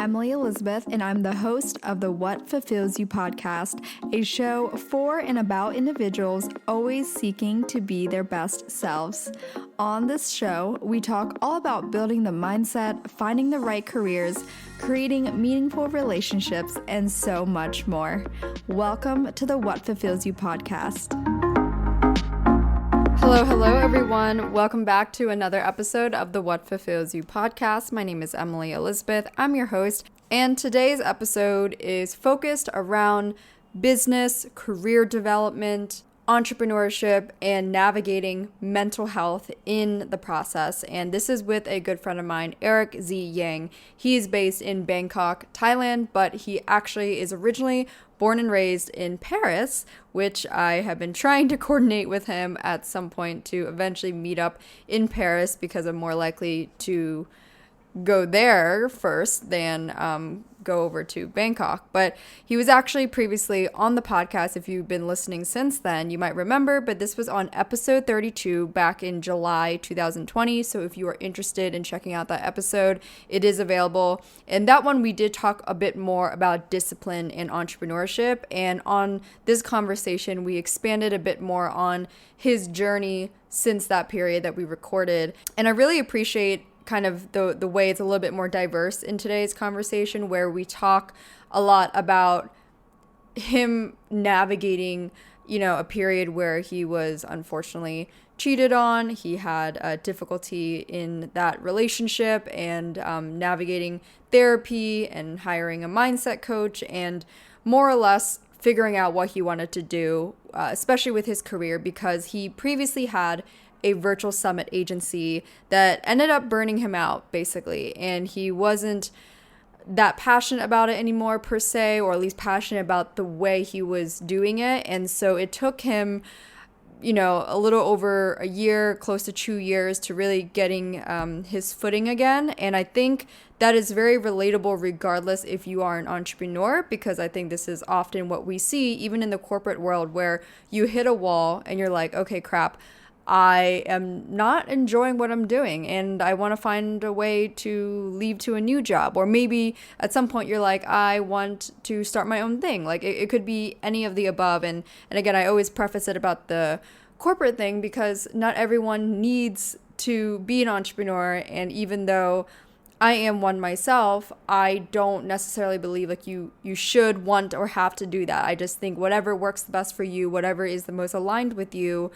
Emily Elizabeth, and I'm the host of the What Fulfills You podcast, a show for and about individuals always seeking to be their best selves. On this show, we talk all about building the mindset, finding the right careers, creating meaningful relationships, and so much more. Welcome to the What Fulfills You podcast. Hello, everyone. Welcome back to another episode of the What Fulfills You podcast. My name is Emily Elizabeth. I'm your host, and today's episode is focused around business, career development, entrepreneurship, and navigating mental health in the process. And this is with a good friend of mine, Eric Z. Yang. He is based in Bangkok, Thailand, but he actually is originally born and raised in Paris, which I have been trying to coordinate with him at some point to eventually meet up in Paris because I'm more likely to go there first than go over to Bangkok. But he was actually previously on the podcast. If you've been listening since then, you might remember, but this was on episode 32 back in July 2020. So if you are interested in checking out that episode, it is available. And that one, we did talk a bit more about discipline and entrepreneurship. And on this conversation, we expanded a bit more on his journey since that period that we recorded. And I really appreciate kind of the way it's a little bit more diverse in today's conversation, where we talk a lot about him navigating, a period where he was unfortunately cheated on. He had a difficulty in that relationship and navigating therapy and hiring a mindset coach and more or less figuring out what he wanted to do, especially with his career, because he previously had a virtual summit agency that ended up burning him out, basically. And he wasn't that passionate about it anymore, per se, or at least passionate about the way he was doing it. And so it took him, a little over a year, close to 2 years, to really getting his footing again. And I think that is very relatable regardless if you are an entrepreneur, because I think this is often what we see, even in the corporate world, where you hit a wall and you're like, okay, crap, I am not enjoying what I'm doing and I want to find a way to leave to a new job. Or maybe at some point you're like, I want to start my own thing. Like it could be any of the above. And again, I always preface it about the corporate thing because not everyone needs to be an entrepreneur. And even though I am one myself, I don't necessarily believe like you should want or have to do that. I just think whatever works the best for you, whatever is the most aligned with you,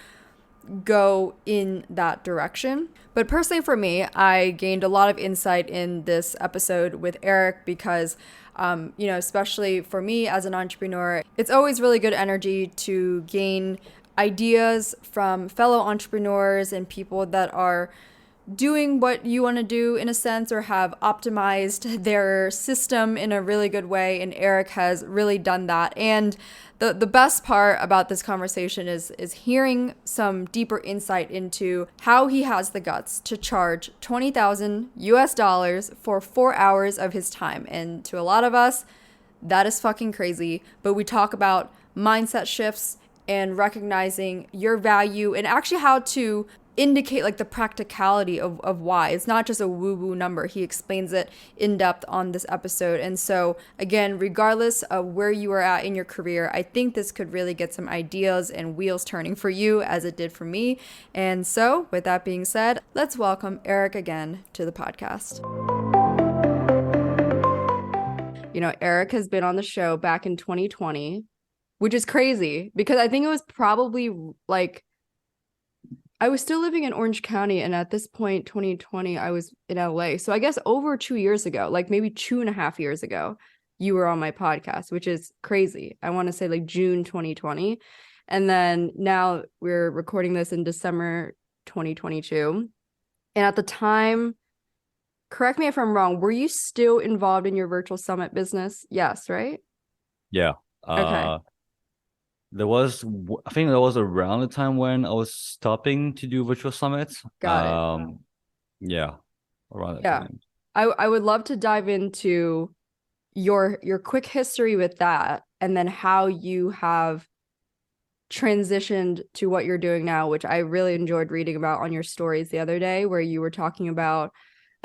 go in that direction. But personally for me, I gained a lot of insight in this episode with Eric because, especially for me as an entrepreneur, it's always really good energy to gain ideas from fellow entrepreneurs and people that are doing what you want to do in a sense, or have optimized their system in a really good way. And Eric has really done that. And the best part about this conversation is hearing some deeper insight into how he has the guts to charge $20,000 for 4 hours of his time. And to a lot of us, that is fucking crazy. But we talk about mindset shifts and recognizing your value and actually how to indicate like the practicality of why. It's not just a woo-woo number. He explains it in depth on this episode. And so again, regardless of where you are at in your career, I think this could really get some ideas and wheels turning for you as it did for me. And so with that being said, let's welcome Eric again to the podcast. Eric has been on the show back in 2020, which is crazy because I think it was probably like I was still living in Orange County, and at this point, 2020, I was in LA. So I guess over 2 years ago, like maybe 2.5 years ago, you were on my podcast, which is crazy. I want to say like June 2020. And then now we're recording this in December 2022. And at the time, correct me if I'm wrong, were you still involved in your virtual summit business? Yes, right? Yeah. Okay. I think that was around the time when I was stopping to do virtual summits. Got it. Yeah, around that Yeah. time. I would love to dive into your quick history with that, and then how you have transitioned to what you're doing now, which I really enjoyed reading about on your stories the other day, where you were talking about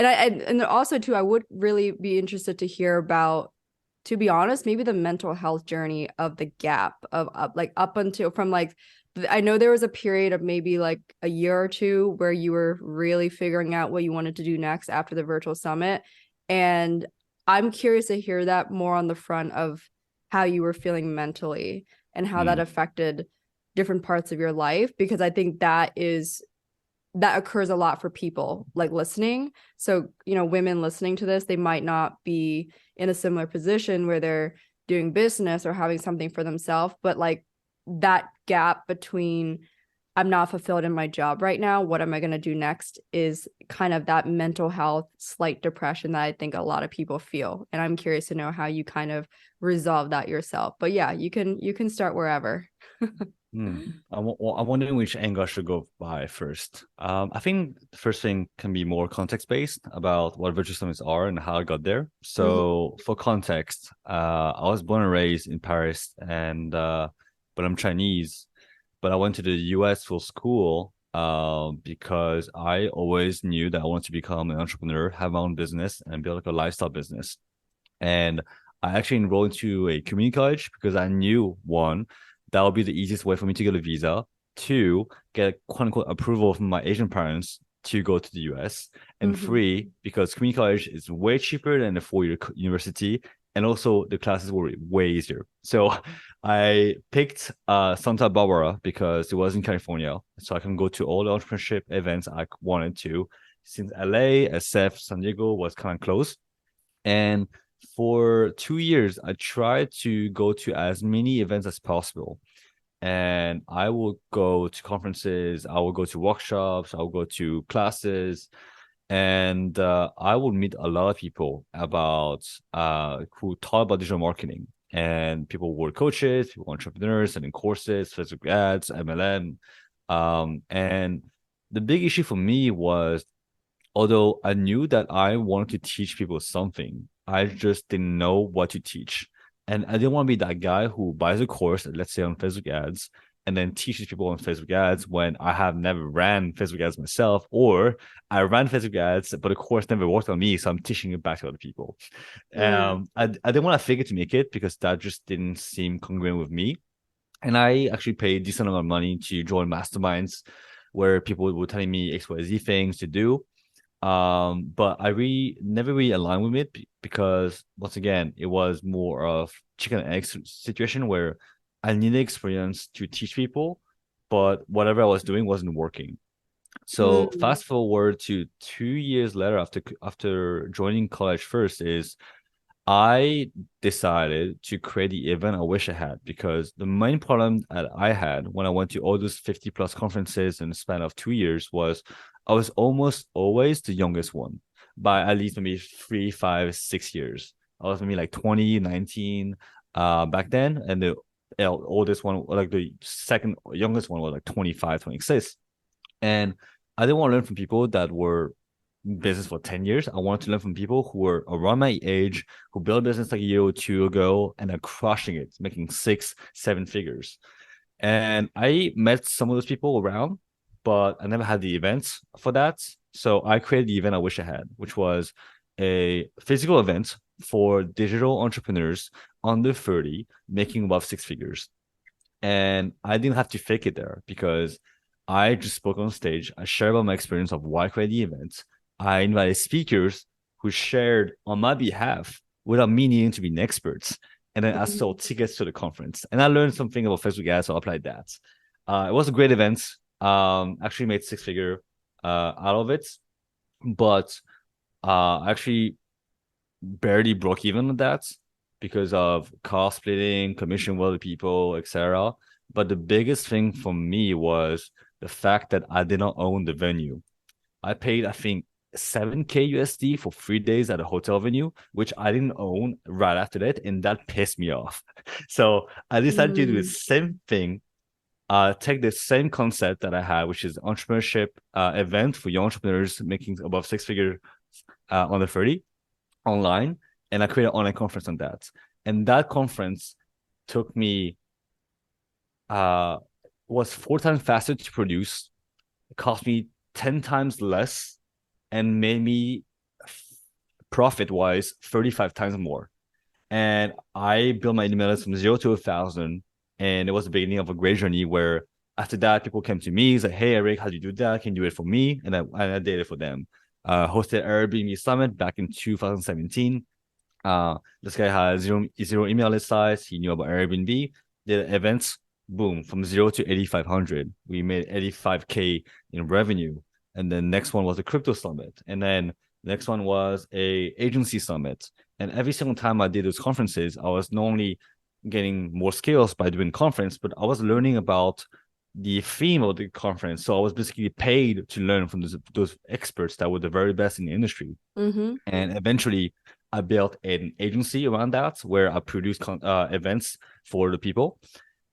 And also too, I would really be interested to hear about, to be honest, maybe the mental health journey of the gap of up until from like I know there was a period of maybe like a year or two where you were really figuring out what you wanted to do next after the virtual summit. And I'm curious to hear that more on the front of how you were feeling mentally and how that Mm, affected different parts of your life, because I think that occurs a lot for people like listening. So, women listening to this, they might not be in a similar position where they're doing business or having something for themselves, but like that gap between I'm not fulfilled in my job right now, what am I going to do next, is kind of that mental health, slight depression that I think a lot of people feel. And I'm curious to know how you kind of resolve that yourself. But yeah, you can start wherever. I'm wondering which angle I should go by first. I think the first thing can be more context based about what virtual summits are and how I got there. Mhm. So for context, I was born and raised in Paris, and but I'm Chinese. But I went to the US for school because I always knew that I wanted to become an entrepreneur, have my own business, and build like a lifestyle business. And I actually enrolled into a community college because I knew one, that would be the easiest way for me to get a visa. Two, get a quote unquote approval from my Asian parents to go to the US. And Mhm. three, because community college is way cheaper than the 4 year university. And also the classes were way easier. So I picked Santa Barbara because it was in California. So I can go to all the entrepreneurship events I wanted to. Since LA, SF, San Diego was kind of close. And for 2 years, I tried to go to as many events as possible. And I will go to conferences, I will go to workshops, I will go to classes, and I would meet a lot of people about who taught about digital marketing. And people were coaches, people were entrepreneurs, selling courses, Facebook ads, MLM. And the big issue for me was, although I knew that I wanted to teach people something, I just didn't know what to teach. And I didn't want to be that guy who buys a course, let's say on Facebook ads, and then teaches people on Facebook ads when I have never ran Facebook ads myself, or I ran Facebook ads, but the course never worked on me, so I'm teaching it back to other people. Mm. I didn't want to fake it to make it because that just didn't seem congruent with me. And I actually paid a decent amount of money to join masterminds where people were telling me XYZ things to do, but I really never really aligned with it because once again, it was more of chicken and egg situation where I needed experience to teach people, but whatever I was doing wasn't working. So Mm. fast forward to 2 years later after joining college first is I decided to create the event I wish I had, because the main problem that I had when I went to all those 50 plus conferences in the span of 2 years was I was almost always the youngest one by at least maybe 3, 5, 6 years. I was maybe like 20, 19 back then. And the oldest one, like the second youngest one was like 25, 26. And I didn't want to learn from people that were in business for 10 years. I wanted to learn from people who were around my age, who built a business like a year or two ago and are crushing it, making 6, 7 figures. And I met some of those people around, but I never had the events for that. So I created the event I wish I had, which was a physical event for digital entrepreneurs under 30 making above 6 figures. And I didn't have to fake it there because I just spoke on stage. I shared about my experience of why I created the event. I invited speakers who shared on my behalf without me needing to be an expert. And then I sold tickets to the conference. And I learned something about Facebook ads, so I applied that. It was a great event. Actually made 6 figure out of it. But actually barely broke even with that because of cost splitting, commission with other people, etc. But the biggest thing for me was the fact that I did not own the venue. I paid, I think, 7K USD for 3 days at a hotel venue, which I didn't own right after that, and that pissed me off. So I decided to do the Mm. same thing, take the same concept that I had, which is entrepreneurship event for young entrepreneurs making above 6 figure under 30 online, and I created an online conference on that. And that conference took me uh was 4 times faster to produce, it cost me 10 times less, and made me profit wise 35 times more. And I built my email list from 0 to 1,000. And it was the beginning of a great journey where after that, people came to me, like, hey, Eric, how do you do that? Can you do it for me? And I did it for them. Hosted Airbnb Summit back in 2017. This guy had zero email list size. He knew about Airbnb, did events, boom, from 0 to 8,500. We made 85K in revenue. And then next one was a crypto summit. And then next one was a agency summit. And every single time I did those conferences, I was not only getting more skills by doing conference, but I was learning about the theme of the conference. So I was basically paid to learn from those experts that were the very best in the industry. Mm-hmm. And eventually I built an agency around that where I produced events for the people.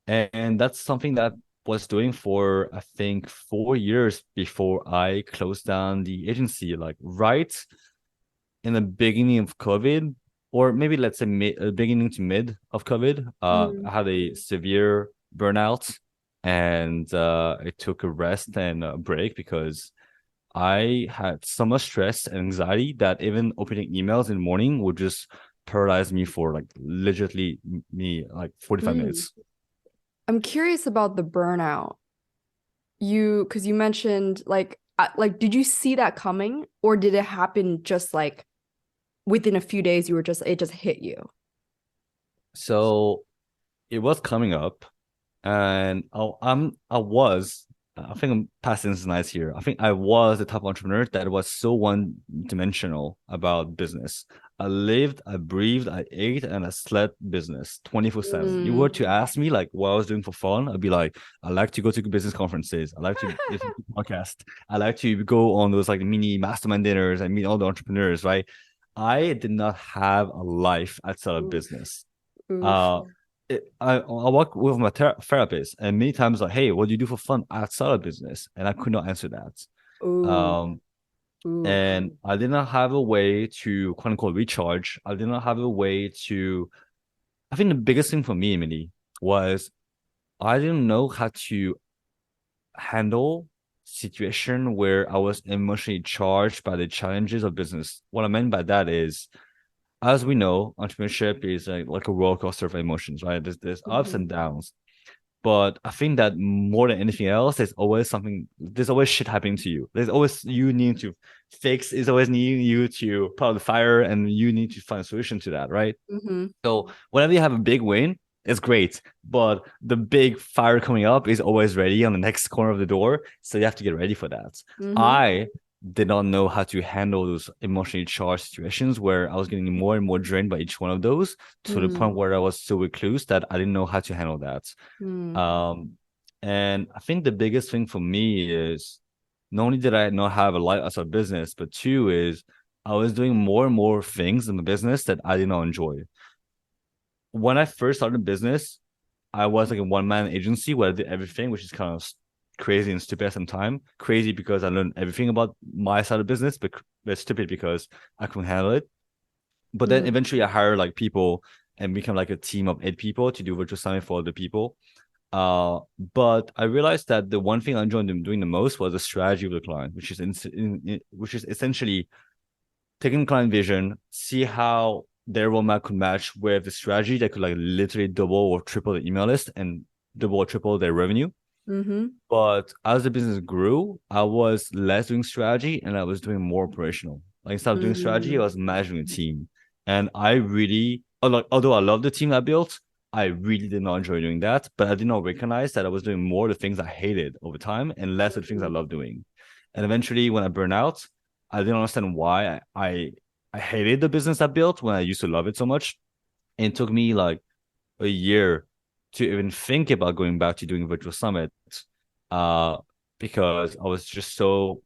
And that's something that was doing for, I think, 4 years before I closed down the agency, like right in the beginning of COVID, or maybe let's say beginning to mid of COVID. I had a severe burnout, and I took a rest and a break because I had so much stress and anxiety that even opening emails in the morning would just paralyze me for like legitimately me like 45 minutes. I'm curious about the burnout. Because you mentioned like did you see that coming, or did it happen just like within a few days it just hit you? So it was coming up, and I think I'm passing this nice here. I think I was the type of entrepreneur that was so one-dimensional about business. I lived, I breathed, I ate, and I slept business 24/7. You were to ask me like what I was doing for fun, I'd be like, I like to go to business conferences. I like to listen to podcasts. I like to go on those like mini mastermind dinners and meet all the entrepreneurs, right? I did not have a life outside of business. Uh, I work with my therapist, and many times like, hey, what do you do for fun outside of business? And I could not answer that. And I did not have a way to quote unquote recharge. I did not have a way to. I think the biggest thing for me, Emily, was I didn't know how to handle situation where I was emotionally charged by the challenges of business. What I meant by that is, as we know, entrepreneurship is like a roller coaster of emotions, right? There's ups and downs. But I think that more than anything else, there's always shit happening to you. There's always you need to fix, is always needing you to put out the fire, and you need to find a solution to that, right? So whenever you have a big win, it's great. But the big fire coming up is always ready on the next corner of the door. So you have to get ready for that. I did not know how to handle those emotionally charged situations where I was getting more and more drained by each one of those, to the point where I was so recluse that I didn't know how to handle that. And I think the biggest thing for me is not only did I not have a life as a business, but two is I was doing more and more things in the business that I did not enjoy. When I first started business, I was like a one-man agency where I did everything, which is kind of crazy and stupid at some time. Crazy because I learned everything about my side of business, but stupid because I couldn't handle it. But then eventually I hired like people and become like a team of 8 people to do virtual summit for other people. But I realized that the one thing I enjoyed doing the most was the strategy of the client, which is essentially taking client vision, see how their roadmap could match with the strategy that could like literally double or triple the email list and double or triple their revenue. But as the business grew, I was less doing strategy and I was doing more operational. Like instead of doing strategy, I was managing a team. And I really, although I love the team I built, I really did not enjoy doing that. But I did not recognize that I was doing more of the things I hated over time and less of the things I love doing. And eventually, when I burned out, I didn't understand why I hated the business I built when I used to love it so much. And it took me like a year to even think about going back to doing virtual summits, because I was just so,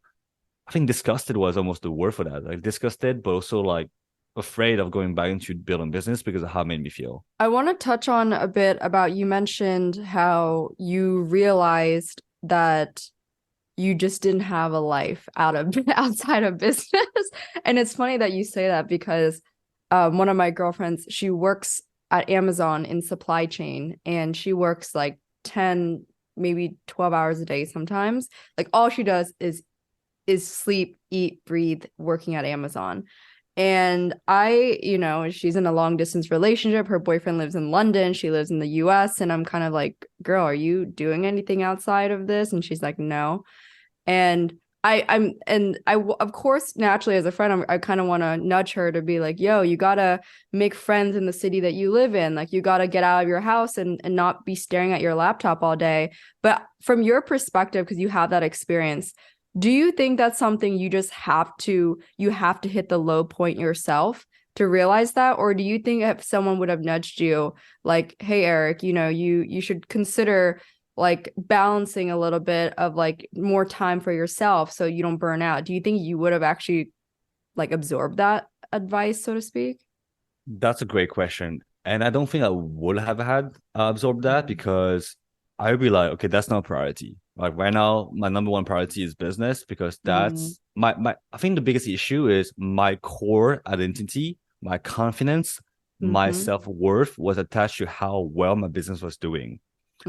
I think disgusted was almost the word for that. Like disgusted, but also like afraid of going back into building business because of how it made me feel. I want to touch on a bit about, you mentioned how you realized that you just didn't have a life outside of business. And it's funny that you say that because one of my girlfriends, she works at Amazon in supply chain, and she works like 10, maybe 12 hours a day sometimes. Like all she does is sleep, eat, breathe, working at Amazon. And I, she's in a long distance relationship. Her boyfriend lives in London. She lives in the US. And I'm kind of like, girl, are you doing anything outside of this? And she's like, no. And of course, naturally as a friend, I kind of want to nudge her to be like, yo, you gotta make friends in the city that you live in. Like, you gotta get out of your house and not be staring at your laptop all day. But from your perspective, because you have that experience, do you think that's something you have to hit the low point yourself to realize that? Or do you think if someone would have nudged you like, hey, Eric, you should consider like balancing a little bit of like more time for yourself so you don't burn out, do you think you would have actually like absorbed that advice, so to speak? That's a great question. And I don't think I would have had absorbed that because I would be like, okay, that's not a priority. Like right now, my number one priority is business because Mm-hmm. that's my I think the biggest issue is my core identity, my confidence, my Mm-hmm. self-worth was attached to how well my business was doing.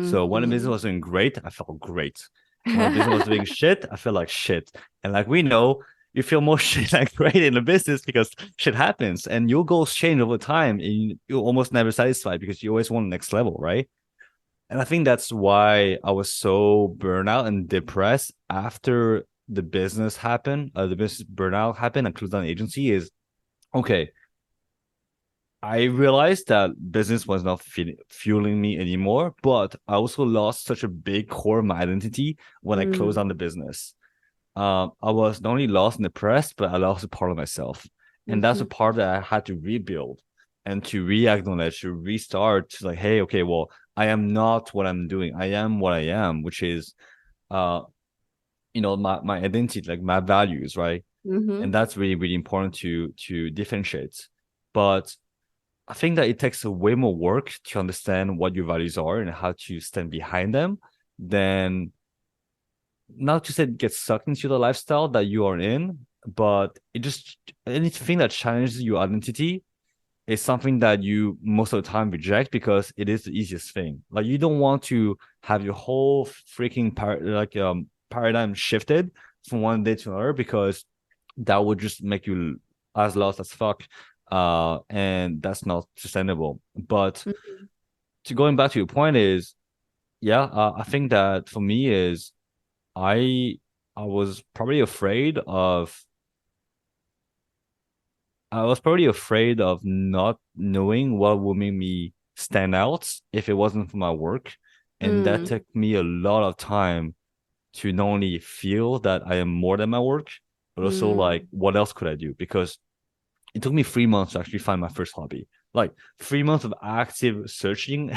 So when the business Mm-hmm. was doing great, I felt great. When the business was doing shit, I felt like shit. And like we know, you feel more shit like great in the business because shit happens and your goals change over time and you're almost never satisfied because you always want the next level, right? And I think that's why I was so burnout and depressed after the business happened, the business burnout happened and closed down the agency is okay. I realized that business was not fueling me anymore, but I also lost such a big core of my identity when I closed down the business. I was not only lost in the press, but I lost a part of myself. And that's Mm-hmm. a part that I had to rebuild and to re-acknowledge, to restart, to like, hey, okay, well, I am not what I'm doing. I am what I am, which is uh, my identity, like my values, right? Mm-hmm. And that's really, really important to differentiate. But I think that it takes a way more work to understand what your values are and how to stand behind them than not to say get sucked into the lifestyle that you are in, but it just anything that challenges your identity is something that you most of the time reject because it is the easiest thing. Like you don't want to have your whole freaking paradigm shifted from one day to another because that would just make you as lost as fuck. And that's not sustainable. But to going back to your point is, yeah, I think that for me is I I was probably afraid of I was probably afraid of not knowing what would make me stand out if it wasn't for my work. And that Mm-hmm. took me a lot of time to not only feel that I am more than my work, but also like what else could I do? Because it took me 3 months to actually find my first hobby. Like 3 months of active searching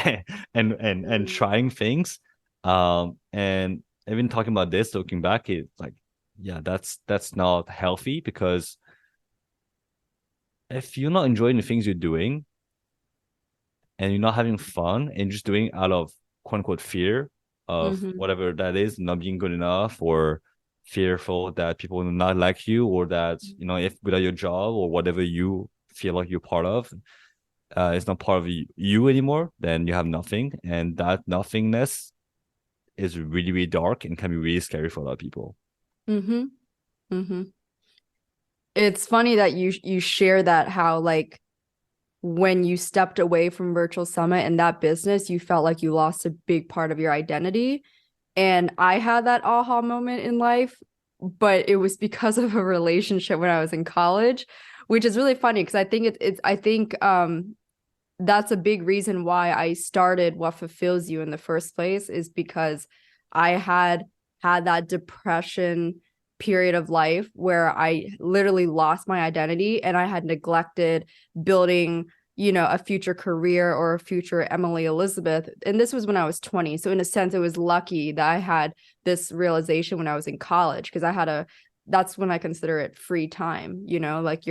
and trying things. And even talking about this, looking back, it's like, yeah, that's not healthy because if you're not enjoying the things you're doing and you're not having fun and just doing out of quote unquote fear of Mm-hmm. whatever that is, not being good enough or fearful that people will not like you or that, if without your job or whatever you feel like you're part of, it's not part of you anymore, then you have nothing. And that nothingness is really, really dark and can be really scary for a lot of people. Mm-hmm. Mm-hmm. It's funny that you share that, how like when you stepped away from Virtual Summit and that business, you felt like you lost a big part of your identity. And I had that aha moment in life, but it was because of a relationship when I was in college, which is really funny because I think I think that's a big reason why I started What Fulfills You in the first place, is because I had that depression period of life where I literally lost my identity and I had neglected building, a future career or a future Emily Elizabeth. And this was when I was 20. So in a sense, it was lucky that I had this realization when I was in college, because that's when I consider it free time, like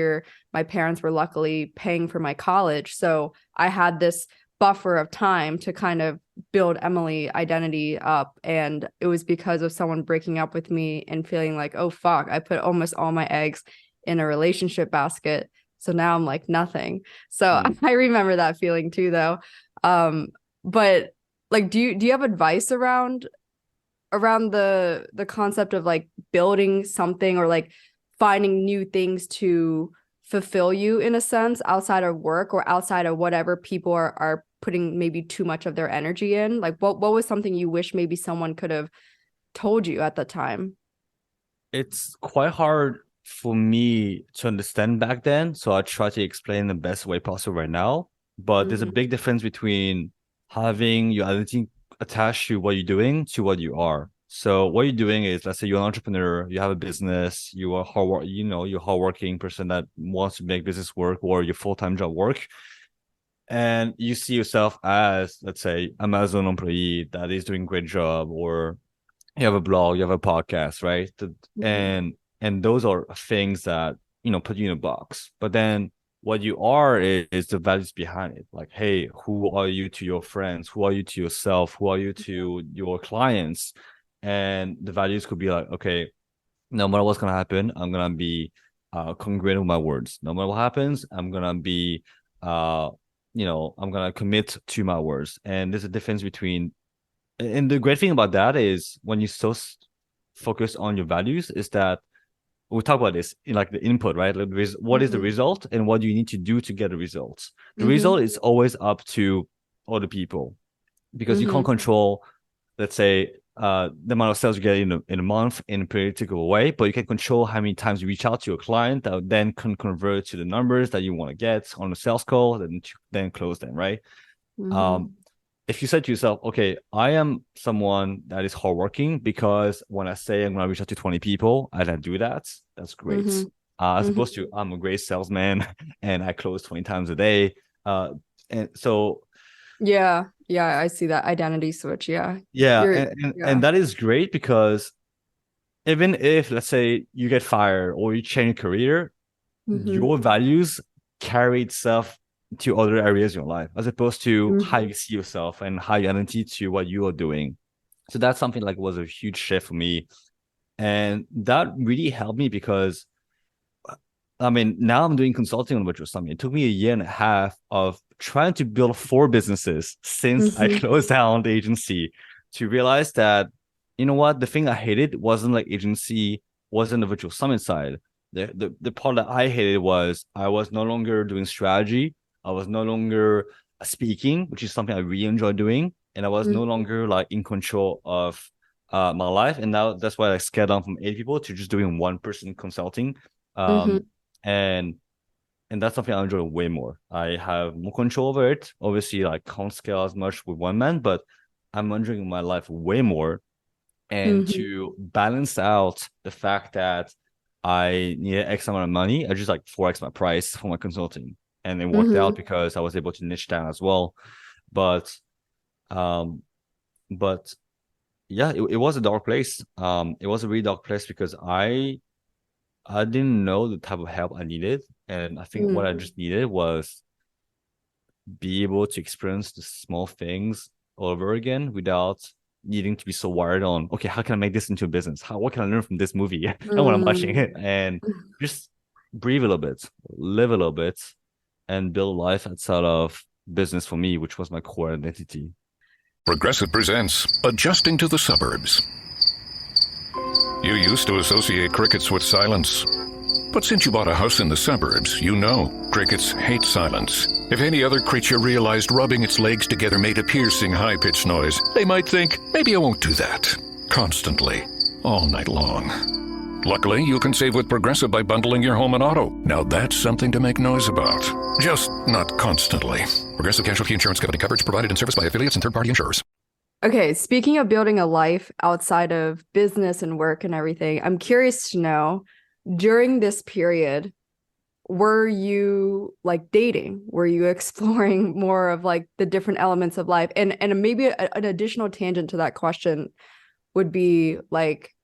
my parents were luckily paying for my college. So I had this buffer of time to kind of build Emily identity up. And it was because of someone breaking up with me and feeling like, oh, fuck, I put almost all my eggs in a relationship basket. So now I'm like nothing. So Mm. I remember that feeling too, though. But like, do you have advice around the concept of like building something or like finding new things to fulfill you in a sense outside of work or outside of whatever people are putting maybe too much of their energy in? Like what was something you wish maybe someone could have told you at the time? It's quite hard for me to understand back then, so I try to explain the best way possible right now. But there's a Mm-hmm. big difference between having your identity attached to what you're doing to what you are. So what you're doing is, let's say you're an entrepreneur, you have a business, you are hard work, you're a hardworking person that wants to make business work or your full-time job work. And you see yourself as, let's say, Amazon employee that is doing a great job, or you have a blog, you have a podcast, right? Mm-hmm. And those are things that put you in a box. But then what you are is the values behind it. Like, hey, who are you to your friends? Who are you to yourself? Who are you to your clients? And the values could be like, okay, no matter what's gonna happen, I'm gonna be congruent with my words. No matter what happens, I'm gonna be I'm gonna commit to my words. And there's a difference between, and the great thing about that is when you so focus on your values is that we talk about this in like the input, right? Like, what is the Mm-hmm. result and what do you need to do to get the results? The Mm-hmm. result is always up to other people because you can't Mm-hmm. control, let's say, the amount of sales you get in a month in a predictable way, but you can control how many times you reach out to your client that then can convert to the numbers that you want to get on a sales call, then close them, right? Um, Mm-hmm. if you said to yourself, okay, I am someone that is hardworking because when I say I'm going to reach out to 20 people, I can do that. That's great. Mm-hmm. As Mm-hmm. opposed to I'm a great salesman and I close 20 times a day. And so, Yeah. Yeah, I see that identity switch. Yeah. yeah, You're and yeah. that is great because even if, let's say, you get fired or you change career, Mm-hmm. your values carry itself to other areas in your life, as opposed to how Mm-hmm. you see yourself and how you identity to what you are doing. So that's something like was a huge shift for me. And that really helped me because I mean, now I'm doing consulting on Virtual Summit. It took me a year and a half of trying to build 4 businesses since I Mm-hmm. closed down the agency to realize that, you know what, the thing I hated wasn't like agency, wasn't the Virtual Summit side. The part that I hated was I was no longer doing strategy. I was no longer speaking, which is something I really enjoy doing. And I was no Mm-hmm. longer like in control of my life. And now that's why I scaled down from 8 people to just doing 1 person consulting. Mm-hmm. Um, and that's something I enjoy way more. I have more control over it. Obviously, like can't scale as much with one man, but I'm enjoying my life way more. And Mm-hmm. to balance out the fact that I need X amount of money, I just like 4x my price for my consulting. And it worked out Mm-hmm. because I was able to niche down as well. But um, but yeah, it was a dark place. It was a really dark place because I didn't know the type of help I needed. And I think what I Mm-hmm. just needed was be able to experience the small things all over again without needing to be so wired on, okay, how can I make this into a business? What can I learn from this movie? And when I'm watching it, and just breathe a little bit, live a little bit, and build life outside of business for me, which was my core identity. Progressive presents Adjusting to the Suburbs. You used to associate crickets with silence. But since you bought a house in the suburbs, you know crickets hate silence. If any other creature realized rubbing its legs together made a piercing, high-pitched noise, they might think, maybe I won't do that. Constantly. All night long. Luckily, you can save with Progressive by bundling your home and auto. Now that's something to make noise about. Just not constantly. Progressive Casualty Insurance Company coverage provided in service by affiliates and third-party insurers. Okay, speaking of building a life outside of business and work and everything, I'm curious to know during this period, were you like dating? Were you exploring more of like the different elements of life? And maybe an additional tangent to that question would be like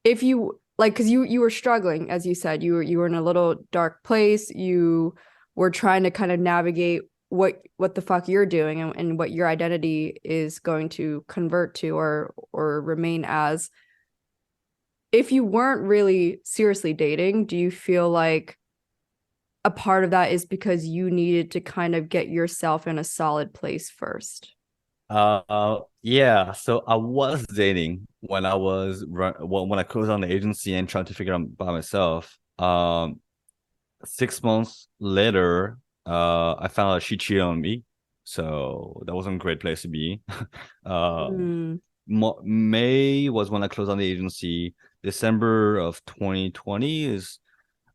if you like because you were struggling, as you said, you were in a little dark place. You were trying to kind of navigate what the fuck you're doing and what your identity is going to convert to or remain as. If you weren't really seriously dating, do you feel like a part of that is because you needed to kind of get yourself in a solid place first? Yeah. So I was dating when when I closed on the agency and trying to figure out by myself. 6 months later, I found out she cheated on me. So that wasn't a great place to be. uh, Mm. May was when I closed on the agency. December of 2020 is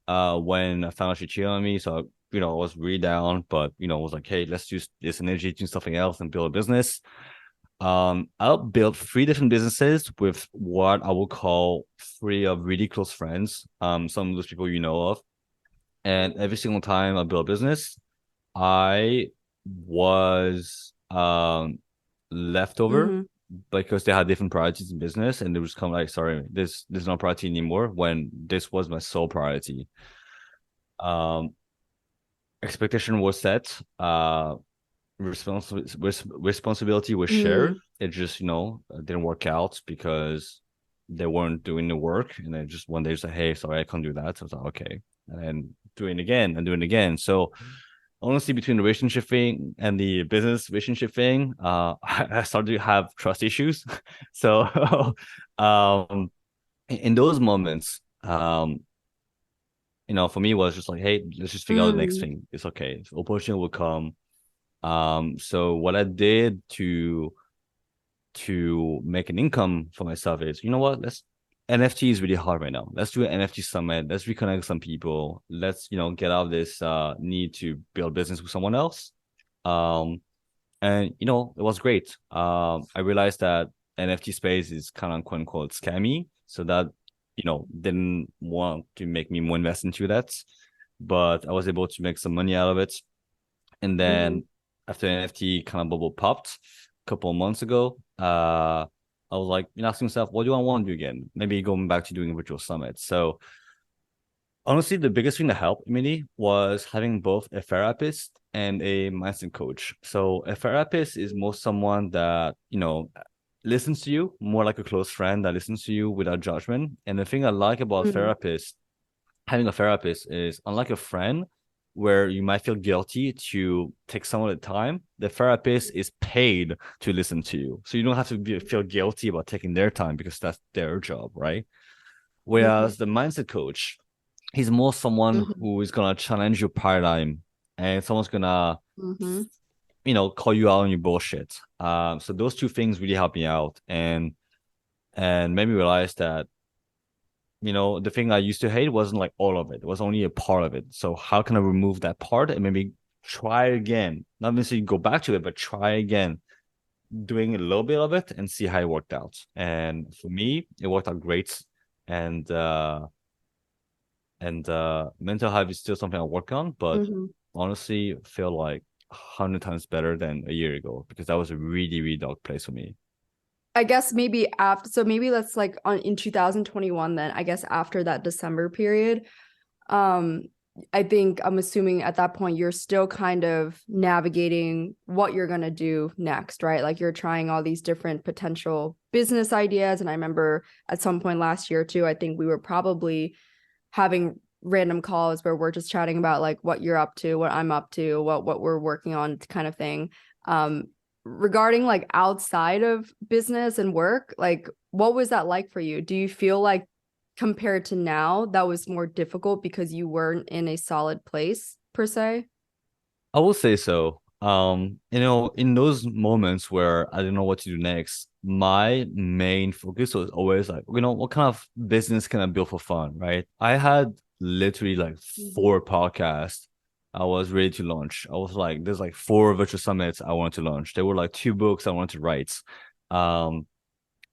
when I found out she cheated on me. So I was really down, but I was like, hey, let's use this energy to do something else and build a business. I built 3 different businesses with what I would call 3 really close friends. Some of those people you know of. And every single time I built a business, I was leftover Mm-hmm. because they had different priorities in business, and they was kind of like, sorry, this is not priority anymore when this was my sole priority. Um, Expectation was set. Responsibility was shared. Mm. It just didn't work out because they weren't doing the work, and then just one day just like, hey, sorry, I can't do that. So I was like, okay, and then doing it again and doing it again. So honestly, between the relationship thing and the business relationship thing, I started to have trust issues. So in those moments, for me, it was just like, hey, let's just figure out the next Mm. thing. It's okay. Opportunity will come. So what I did to make an income for myself is, you know what, let's NFT is really hard right now. Let's do an NFT summit. Let's reconnect some people. Let's, get out of this need to build business with someone else. And it was great. I realized that NFT space is kind of quote unquote scammy. So that, didn't want to make me more invest into that. But I was able to make some money out of it. And Mm-hmm. then after NFT kind of bubble popped a couple of months ago, I was like, asking myself, what do I want to do again? Maybe going back to doing a virtual summit. So honestly, the biggest thing that helped me was having both a therapist and a mindset coach. So a therapist is more someone that, listens to you more like a close friend that listens to you without judgment. And the thing I like about Mm. therapists, having a therapist is unlike a friend where you might feel guilty to take some of the time, the therapist is paid to listen to you. So you don't have to feel guilty about taking their time because that's their job, right? Mm-hmm. Whereas the mindset coach, he's more someone Mm-hmm. who is gonna challenge your paradigm, and someone's gonna Mm-hmm. call you out on your bullshit. So those 2 things really helped me out and made me realize that the thing I used to hate wasn't like all of it. It was only a part of it. So how can I remove that part and maybe try again? Not necessarily go back to it, but try again, doing a little bit of it and see how it worked out. And for me, it worked out great. And mental health is still something I work on, but Mm-hmm. honestly, feel like 100 times better than a year ago because that was a really, really dark place for me. I guess maybe after, so maybe let's like on in 2021 then, I guess after that December period, um, I think I'm assuming at that point you're still kind of navigating what you're gonna do next, right? Like you're trying all these different potential business ideas. And I remember at some point last year too, I think we were probably having random calls where we're just chatting about like what you're up to, what I'm up to, what we're working on kind of thing. Um, Regarding like outside of business and work, like what was that like for you? Do you feel like compared to now that was more difficult because you weren't in a solid place per se? I will say so. In those moments where I didn't know what to do next, my main focus was always like, what kind of business can I build for fun, right? I had literally like Mm-hmm. 4 podcasts I was ready to launch. I was like, there's like 4 virtual summits I wanted to launch. There were like 2 books I wanted to write. Um,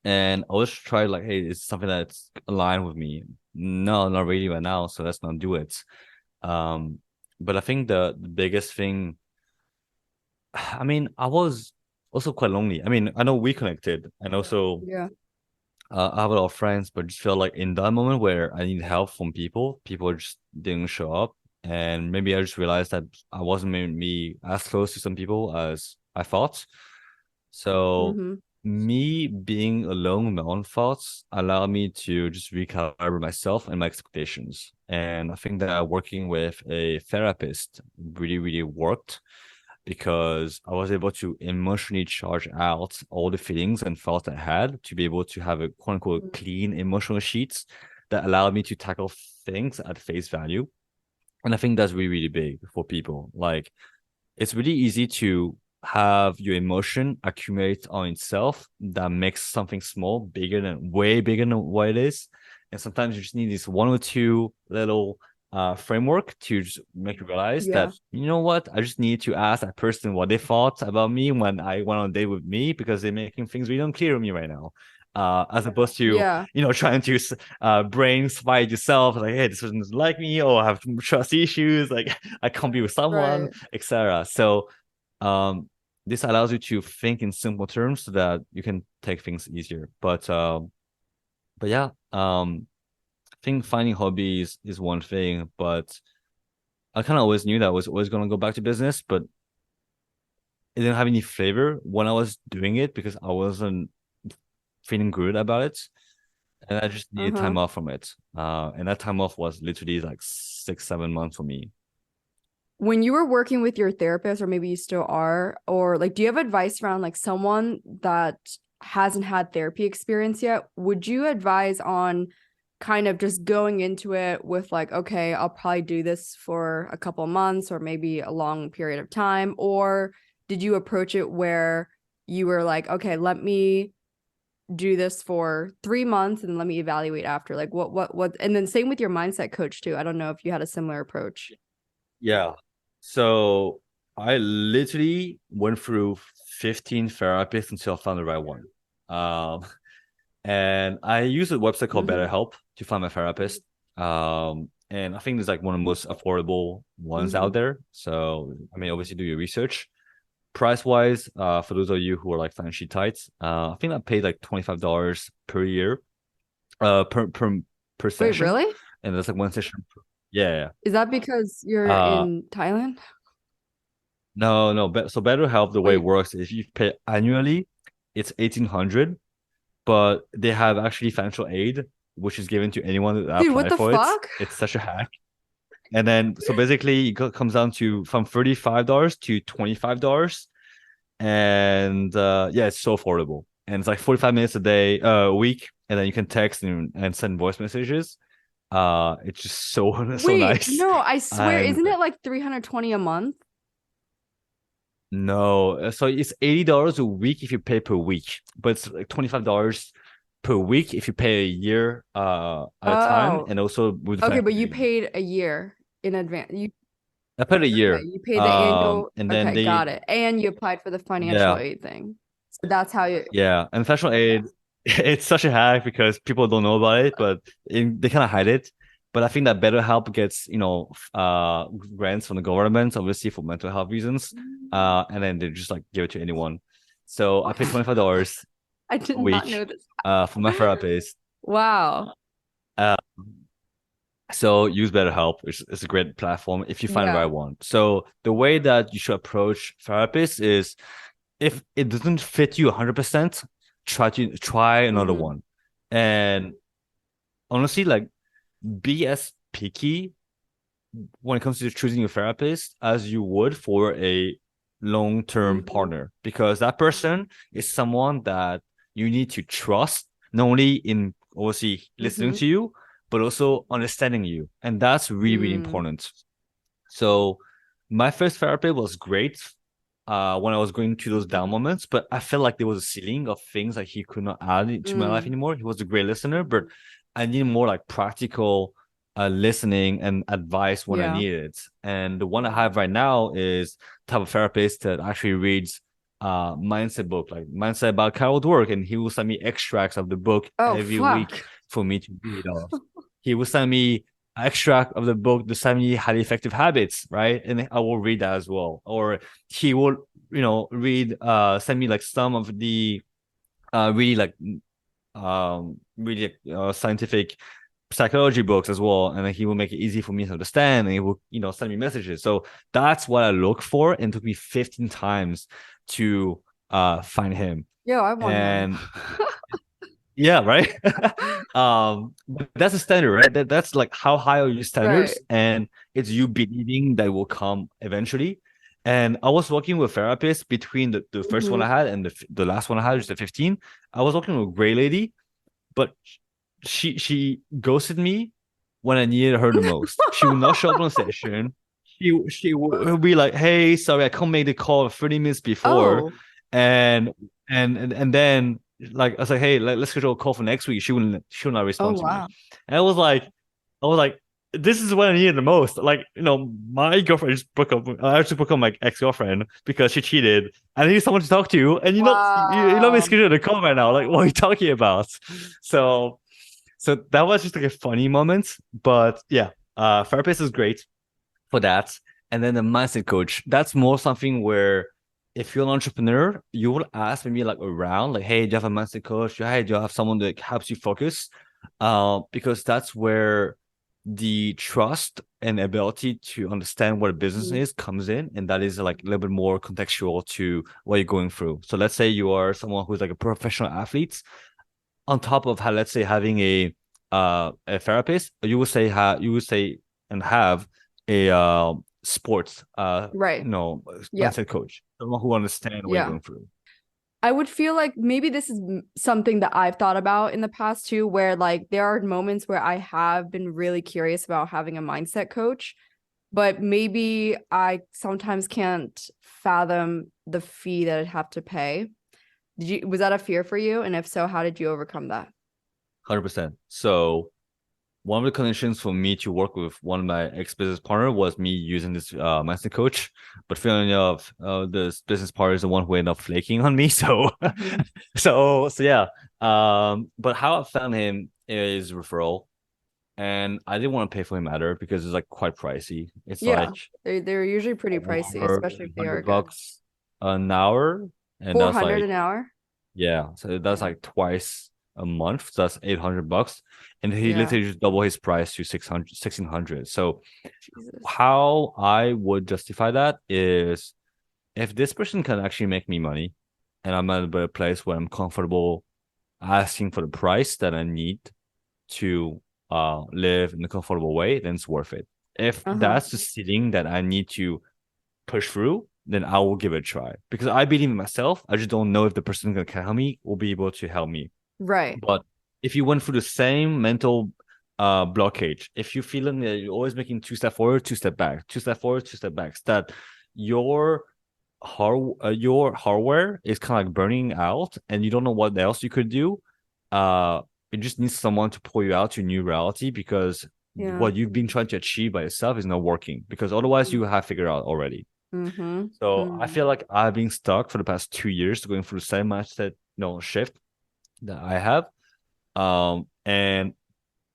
and I was trying like, hey, it's something that's aligned with me. No, not really right now, so let's not do it. Um, but I think the biggest thing, I mean, I was also quite lonely. I mean, I know we connected, and also Yeah. I have a lot of friends, but just felt like in that moment where I need help from people just didn't show up, and maybe I just realized that I wasn't maybe as close to some people as I thought. So Mm-hmm. me being alone with my own thoughts allowed me to just recalibrate myself and my expectations. And I think that working with a therapist really, really worked because I was able to emotionally charge out all the feelings and thoughts I had to be able to have a quote unquote clean emotional sheets that allowed me to tackle things at face value. And I think that's really, really big for people. Like, it's really easy to have your emotion accumulate on itself that makes something small way bigger than what it is. And sometimes you just need this one or two little framework to just make you realize that, you know what, I just need to ask that person what they thought about me when I went on a date with me, because they're making things really unclear to me right now. As opposed to trying to brain spite yourself, like, hey, this person doesn't like me, or I have trust issues, like I can't be with someone, etc. So this allows you to think in simple terms so that you can take things easier. But yeah, I think finding hobbies is one thing, but I kind of always knew that I was always going to go back to business, but it didn't have any flavor when I was doing it because I wasn't feeling good about it, and I just needed time off from it. And that time off was literally like 6-7 months for me. When you were working with your therapist, or maybe you still are, or like, do you have advice around like someone that hasn't had therapy experience yet? Would you advise on kind of just going into it with like, okay, I'll probably do this for a couple of months or maybe a long period of time? Or did you approach it where you were like, okay, let me do this for 3 months and let me evaluate after? Like what, and then same with your mindset coach too. I don't know if you had a similar approach. Yeah. So I literally went through 15 therapists until I found the right one. And I use a website called BetterHelp to find my therapist. And I think it's like one of the most affordable ones out there. So, I mean, obviously do your research. Price wise, for those of you who are like financially tight, I think I paid like $25 per year, per session. Wait, really? And that's like one session. Yeah. Is that because you're in Thailand? No. So BetterHelp, the way it works is if you pay annually, it's $1,800, but they have actually financial aid, which is given to anyone that Dude, what the fuck? It's such a hack. And then, so basically, it comes down to from $35 to $25, and yeah, it's so affordable. And it's like 45 minutes a week, and then you can text and send voice messages. It's just so nice. No, I swear, isn't it like $320 a month? No, so it's $80 a week if you pay per week, but it's like $25 per week if you pay a year at a time, and also with but you paid a year in advance. I paid a year. Okay, you paid the annual, and then they got it, and you applied for the financial aid thing. So that's how you. Yeah, and financial aid, it's such a hack because people don't know about it, but they kind of hide it. But I think that BetterHelp gets, grants from the government, obviously for mental health reasons. And then they just like give it to anyone. So I paid $25 I did not know this. For my therapist. Wow. So use BetterHelp. It's a great platform if you find the right one. So the way that you should approach therapists is, if it doesn't fit you 100%, try another one. And honestly, like, be as picky when it comes to choosing your therapist as you would for a long-term partner, because that person is someone that you need to trust, not only in obviously listening to you, but also understanding you. And that's really, really important. So my first therapist was great when I was going through those down moments, but I felt like there was a ceiling of things that he could not add to my life anymore. He was a great listener, but I need more like practical listening and advice when I need it. And the one I have right now is type of therapist that actually reads mindset book, like Mindset by Carol Dweck, and he will send me extracts of the book every week for me to read off. He will send me extract of the book, The 70 Highly Effective Habits, right? And I will read that as well. Or he will, read, send me like some of the really scientific psychology books as well, and then he will make it easy for me to understand, and he will send me messages. So that's what I look for, and it took me 15 times to find him. I want him. Yeah, right. That's a standard, right? That's like, how high are your standards, and it's you believing that will come eventually. And I was working with therapists between the first one I had and the last one I had, which is the 15. I was working with a gray lady, but she ghosted me when I needed her the most. She would not show up on session. She would be like, "Hey, sorry, I can't make the call 30 minutes before," Oh, and and then like I was like, "Hey, let's schedule a call for next week." She would not oh respond to me, wow. and I was like, this is what I needed the most. Like, my girlfriend just broke up. I actually broke up with my ex-girlfriend because she cheated. I need someone to talk to, and you're not Wow. scheduled a call right now. Like, what are you talking about? So that was just like a funny moment. But yeah, therapist is great for that. And then the mindset coach, that's more something where if you're an entrepreneur, you will ask maybe like around, like, hey, do you have a mindset coach? Hey, do you have someone that helps you focus? Because that's where the trust and ability to understand what a business Mhm. is comes in, and that is like a little bit more contextual to what you're going through. So let's say you are someone who's like a professional athlete, on top of let's say having a therapist, you would say and have a sports Right. Yeah. mindset coach, someone who understands what you're Yeah. going through. I would feel like maybe this is something that I've thought about in the past too, where like there are moments where I have been really curious about having a mindset coach, but maybe I sometimes can't fathom the fee that I'd have to pay. Was that a fear for you? And if so, how did you overcome that? 100%. So one of the conditions for me to work with one of my ex-business partner was me using this master coach. But feeling enough, this business partner is the one who ended up flaking on me. So, Mhm. so yeah. But how I found him is referral, and I didn't want to pay for him either because it's like quite pricey. It's Yeah, like they're usually pretty pricey, over especially if they are good. $100 an hour, and that's 400 like, an hour? yeah, so that's Yeah. like twice a month. So that's $800, and he Yeah. literally just double his price to 600, 1600. So Jesus. how I would justify that is if this person can actually make me money, and I'm at a better place where I'm comfortable asking for the price that I need to live in a comfortable way, then it's worth it. If Uh-huh. that's the ceiling that I need to push through, then I will give it a try because I believe in myself. I just don't know if the person that can help me will be able to help me. Right. But if you went through the same mental blockage, if you're feeling that you're always making two step forward, two step back, two step forward, two step back, that your your hardware is kind of like burning out and you don't know what else you could do, uh it just needs someone to pull you out to a new reality because Yeah. what you've been trying to achieve by yourself is not working because otherwise you have figured out already. Mm-hmm. So I Mm. feel like I've been stuck for the past 2 years going through the same mindset, shift that I have.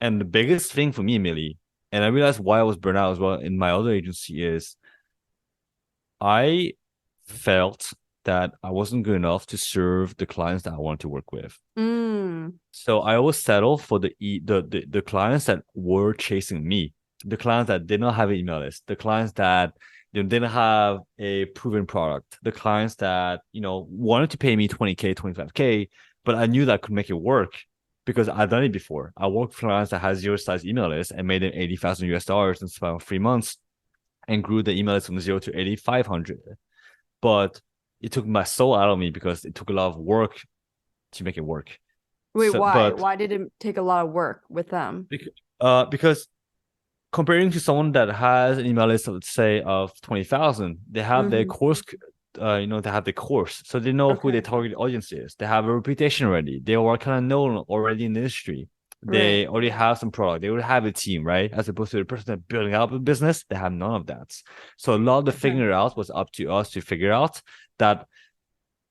And the biggest thing for me, Millie, and I realized why I was burnt out as well in my other agency is I felt that I wasn't good enough to serve the clients that I wanted to work with. Mm. So I always settle for the clients that were chasing me, the clients that did not have an email list, the clients that didn't have a proven product, the clients that wanted to pay me 20K, 25K, but I knew that I could make it work because I've done it before. I worked for clients that has zero size email list and made them $80,000 in about 3 months and grew the email list from zero to 8,500. But it took my soul out of me because it took a lot of work to make it work. Wait, So, why? but Why did it take a lot of work with them? because comparing to someone that has an email list, let's say of 20,000, they have their Mm-hmm. course, they have the course, so they know who their Okay. target audience is. They have a reputation already. They are kind of known already in the industry. Right. They already have some product. They already have a team, right? As opposed to the person that building up a business, they have none of that. So a lot of the Okay. figuring out was up to us to figure out that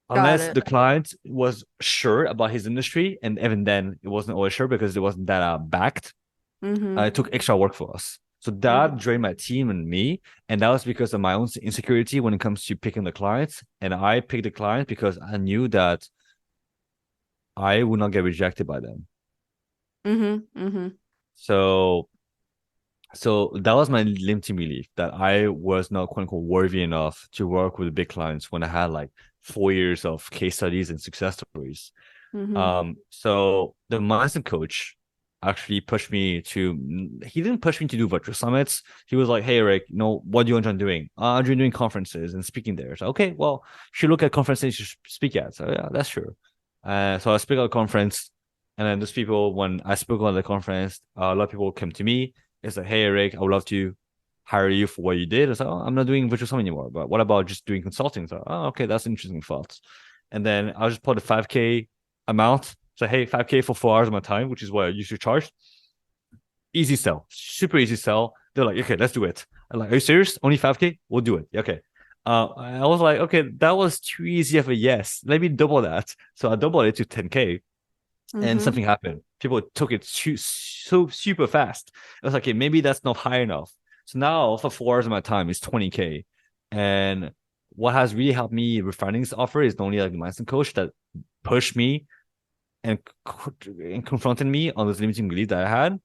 Got unless it. the client was sure about his industry, and even then it wasn't always sure because it wasn't that backed. Mm-hmm. It took extra work for us. So that drained my team and me. And that was because of my own insecurity when it comes to picking the clients. And I picked the client because I knew that I would not get rejected by them. Mm-hmm. Mm-hmm. So that was my limiting belief that I was not quote unquote worthy enough to work with big clients when I had like 4 years of case studies and success stories. Mm-hmm. So the mindset coach actually pushed me to, he didn't push me to do virtual summits. He was like, hey, Rick, what do you enjoy doing? I enjoy doing conferences and speaking there. So, okay, well, you should look at conferences you should speak at. So, yeah, that's true. So I speak at a conference And then those people, when I spoke on the conference, a lot of people came to me. It's like, hey, Eric, I would love to hire you for what you did. It's like, oh, I'm not doing virtual summit anymore, but what about just doing consulting? So, oh, okay, that's an interesting thought. And then I'll just put a 5K amount. So, hey, 5K for 4 hours of my time, which is what I usually charge. Easy sell, super easy sell. They're like, okay, let's do it. I'm like, are you serious? Only 5K? We'll do it. Okay. I was like, okay, that was too easy of a yes. Let me double that. So I doubled it to 10K, and something happened. People took it so super fast. I was like, okay, maybe that's not high enough. So now for 4 hours of my time is 20K. And what has really helped me refining this offer is not only like the mindset coach that pushed me and confronted me on this limiting belief that I had,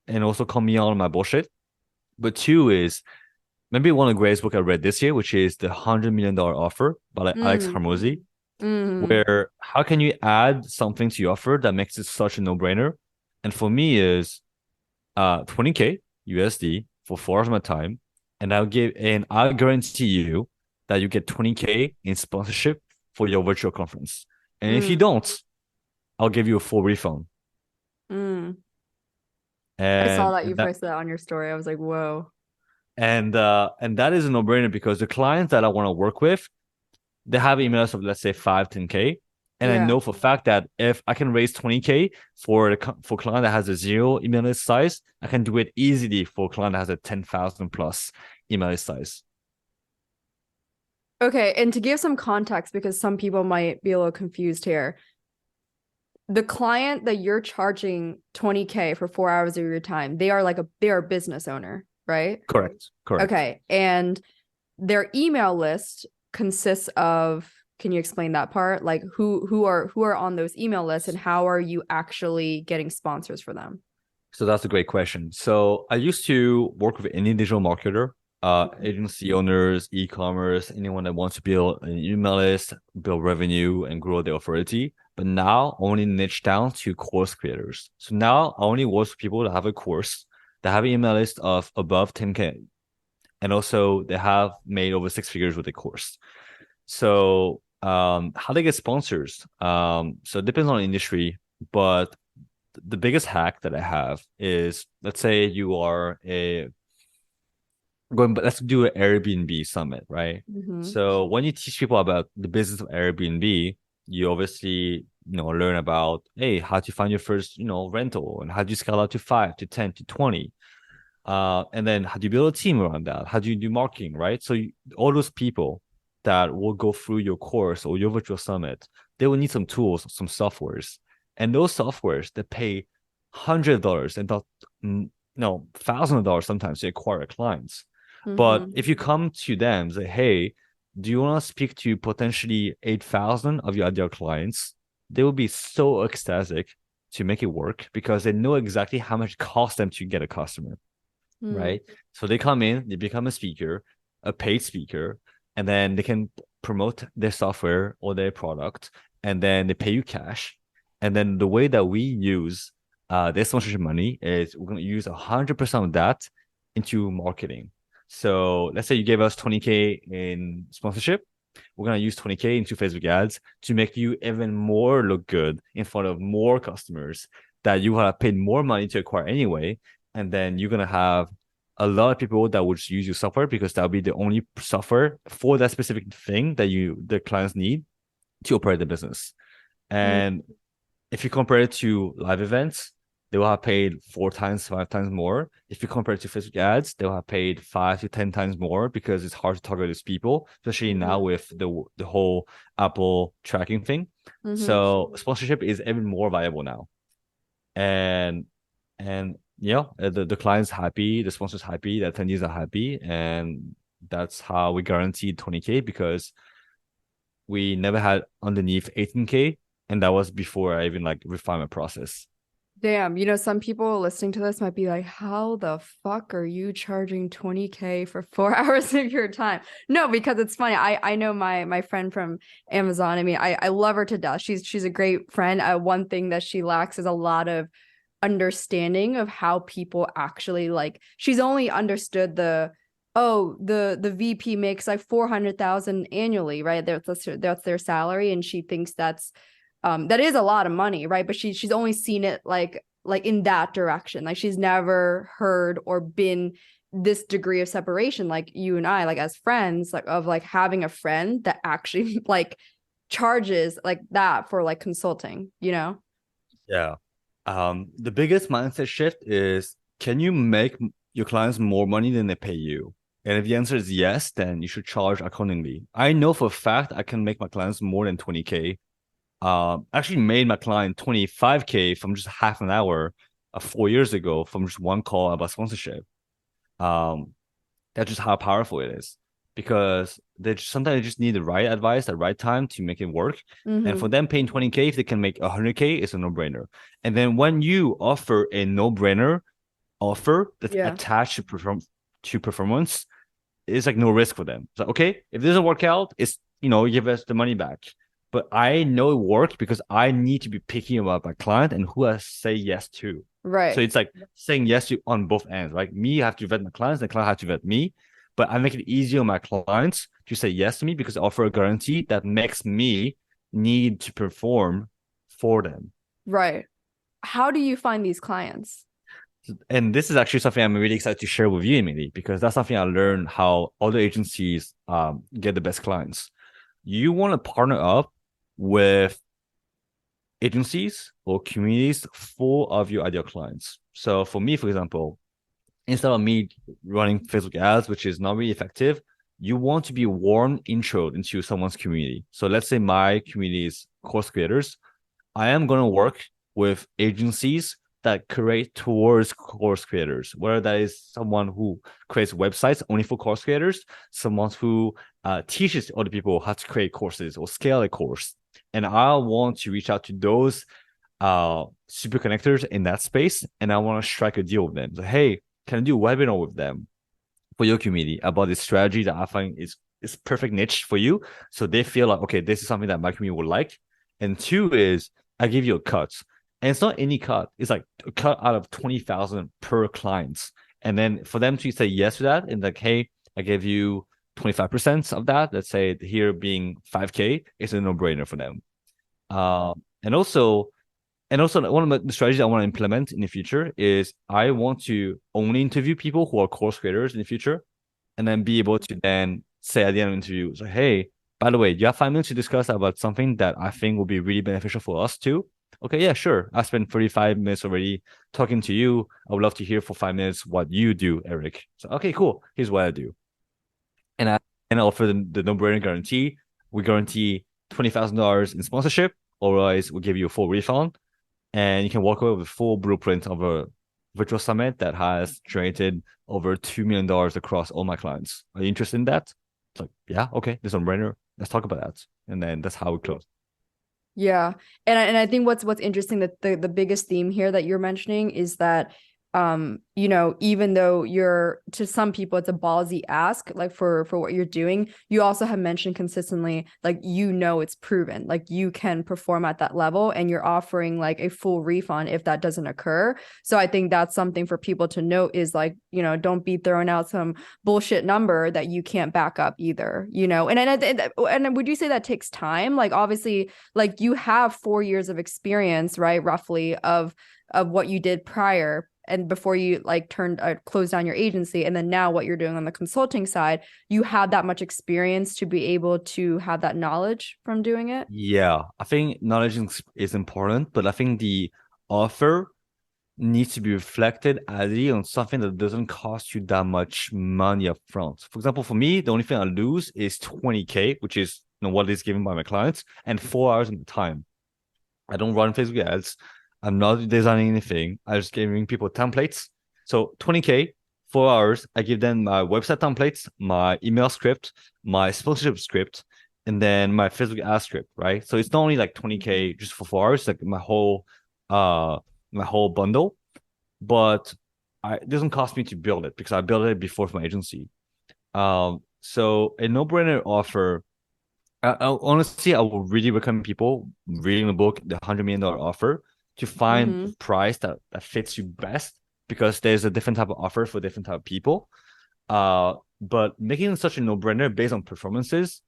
and also called me out on my bullshit. But two is maybe one of the greatest book I read this year, which is the $100 million offer by Alex Hormozi, where how can you add something to your offer that makes it such a no-brainer? And for me is 20K USD for 4 hours of my time, and I'll guarantee you that you get 20K in sponsorship for your virtual conference. And if you don't, I'll give you a full refund. I saw that you posted that on your story. I was like, whoa. And that is a no-brainer because the clients that I want to work with, they have emails of, let's say, 5, 10K. And I know for a fact that if I can raise 20K for a client that has a 0 email list size, I can do it easily for a client that has a 10,000 plus email list size. Okay, and to give some context, because some people might be a little confused here, the client that you're charging 20K for 4 hours of your time, they are a business owner, right? Correct. Okay, and their email list consists of, can you explain that part? Like who are on those email lists, and how are you actually getting sponsors for them? So that's a great question. So I used to work with any digital marketer, agency owners, e-commerce, anyone that wants to build an email list, build revenue, and grow their authority. But now I only niche down to course creators. So now I only work with people that have a course, that have an email list of above 10K. And also they have made over 6 figures with the course. So how they get sponsors. So it depends on the industry, but the biggest hack that I have is, let's say you are let's do an Airbnb summit, right? So when you teach people about the business of Airbnb, you obviously learn about, hey, how to find your first rental, and how do you scale out to 5 to 10 to 20, and then how do you build a team around that, how do you do marketing, right? So all those people that will go through your course or your virtual summit, they will need some tools, some softwares, and those softwares that pay $100 and thousands of dollars sometimes to acquire clients. But if you come to them and say, hey, do you want to speak to potentially 8,000 of your ideal clients? They will be so ecstatic to make it work because they know exactly how much it costs them to get a customer, right? So they come in, they become a speaker, a paid speaker, and then they can promote their software or their product, and then they pay you cash. And then the way that we use their sponsorship money is we're going to use 100% of that into marketing. So let's say you gave us 20K in sponsorship. We're going to use 20K into Facebook ads to make you even more look good in front of more customers that you have paid more money to acquire anyway. And then you're going to have a lot of people that would use your software because that'll be the only software for that specific thing that the clients need to operate the business. And if you compare it to live events, they will have paid 4 times, 5 times more. If you compare it to Facebook ads, they will have paid 5 to 10 times more because it's hard to target these people, especially now with the whole Apple tracking thing. So sponsorship is even more viable now. And the client's happy, the sponsor's happy, the attendees are happy, and that's how we guaranteed 20K because we never had underneath 18K, and that was before I even refined my process. Damn, some people listening to this might be like, how the fuck are you charging 20K for 4 hours of your time? No, because it's funny. I know my friend from Amazon. I mean, I love her to death. She's a great friend. One thing that she lacks is a lot of understanding of how people actually she's only understood the VP makes like 400,000 annually, right? That's their salary, and she thinks that's that is a lot of money, right? But she's only seen it like in that direction. Like she's never heard or been this degree of separation, like you and I, like as friends, like of like having a friend that actually like charges like that for like consulting, you know? Yeah. The biggest mindset shift is, can you make your clients more money than they pay you? And if the answer is yes, then you should charge accordingly. I know for a fact I can make my clients more than 20K. Actually made my client 25K from just half an hour 4 years ago from just one call about sponsorship. That's just how powerful it is, because sometimes they just need the right advice at the right time to make it work. And for them, paying 20K, if they can make 100K, it's a no-brainer. And then when you offer a no-brainer offer that's attached to performance, it's like no risk for them. So okay, if this doesn't work out, it's, you know, give us the money back. But I know it worked because I need to be picky about my client and who I say yes to. Right. So it's like saying yes to on both ends, right? Me, I have to vet my clients, the client have to vet me. But I make it easier on my clients to say yes to me because I offer a guarantee that makes me need to perform for them. Right. How do you find these clients? And this is actually something I'm really excited to share with you, Emily, because that's something I learned how other agencies get the best clients. You want to partner up with agencies or communities full of your ideal clients. So for me, for example, instead of me running Facebook ads, which is not really effective, you want to be a warm intro into someone's community. So let's say my community is course creators. I am going to work with agencies that create towards course creators, whether that is someone who creates websites only for course creators, someone who teaches other people how to create courses or scale a course. And I want to reach out to those super connectors in that space, and I want to strike a deal with them. So, hey, can I do a webinar with them for your community about this strategy that I find is perfect niche for you? So they feel like, okay, this is something that my community would like. And two is I give you a cut. And it's not any cut. It's like a cut out of 20,000 per client. And then for them to say yes to that and like, hey, I give you 25% of that, let's say here being 5K, it's a no-brainer for them. And also one of the strategies I want to implement in the future is I want to only interview people who are course creators in the future, and then be able to then say at the end of the interview, so hey, by the way, do you have 5 minutes to discuss about something that I think will be really beneficial for us too? Okay, yeah, sure. I spent 35 minutes already talking to you. I would love to hear for 5 minutes what you do, Eric. So okay, cool. Here's what I do. And I offer the no-brainer guarantee. We guarantee $20,000 in sponsorship, otherwise we'll give you a full refund. And you can walk away with a full blueprint of a virtual summit that has generated over $2 million across all my clients. Are you interested in that? It's like, yeah, okay, there's a no-brainer. Let's talk about that. And then that's how we close. Yeah. And I think what's interesting, that the biggest theme here that you're mentioning is that you know, even though to some people it's a ballsy ask, like for what you're doing, you also have mentioned consistently, like, you know, it's proven, like you can perform at that level, and you're offering like a full refund if that doesn't occur. So I think that's something for people to note, is like, you know, don't be throwing out some bullshit number that you can't back up either, you know. And would you say that takes time? Like, obviously, like you have 4 years of experience, right, roughly, of what you did prior and before you like closed down your agency, and then now what you're doing on the consulting side, you had that much experience to be able to have that knowledge from doing it. Yeah, I think knowledge is important, but I think the offer needs to be reflected ideally on something that doesn't cost you that much money up front. For example, for me, the only thing I lose is 20K, which is, you know, what is given by my clients, and 4 hours of the time. I don't run Facebook ads. I'm not designing anything. I'm just giving people templates. So 20K, 4 hours. I give them my website templates, my email script, my sponsorship script, and then my Facebook ad script, right? So it's not only like 20K just for 4 hours, it's like my whole bundle. But it doesn't cost me to build it because I built it before for my agency. So a no-brainer offer. Honestly, I would really recommend people reading the book, The $100 Million Offer, to find the price that fits you best, because there's a different type of offer for different type of people. But making such a no-brainer based on performances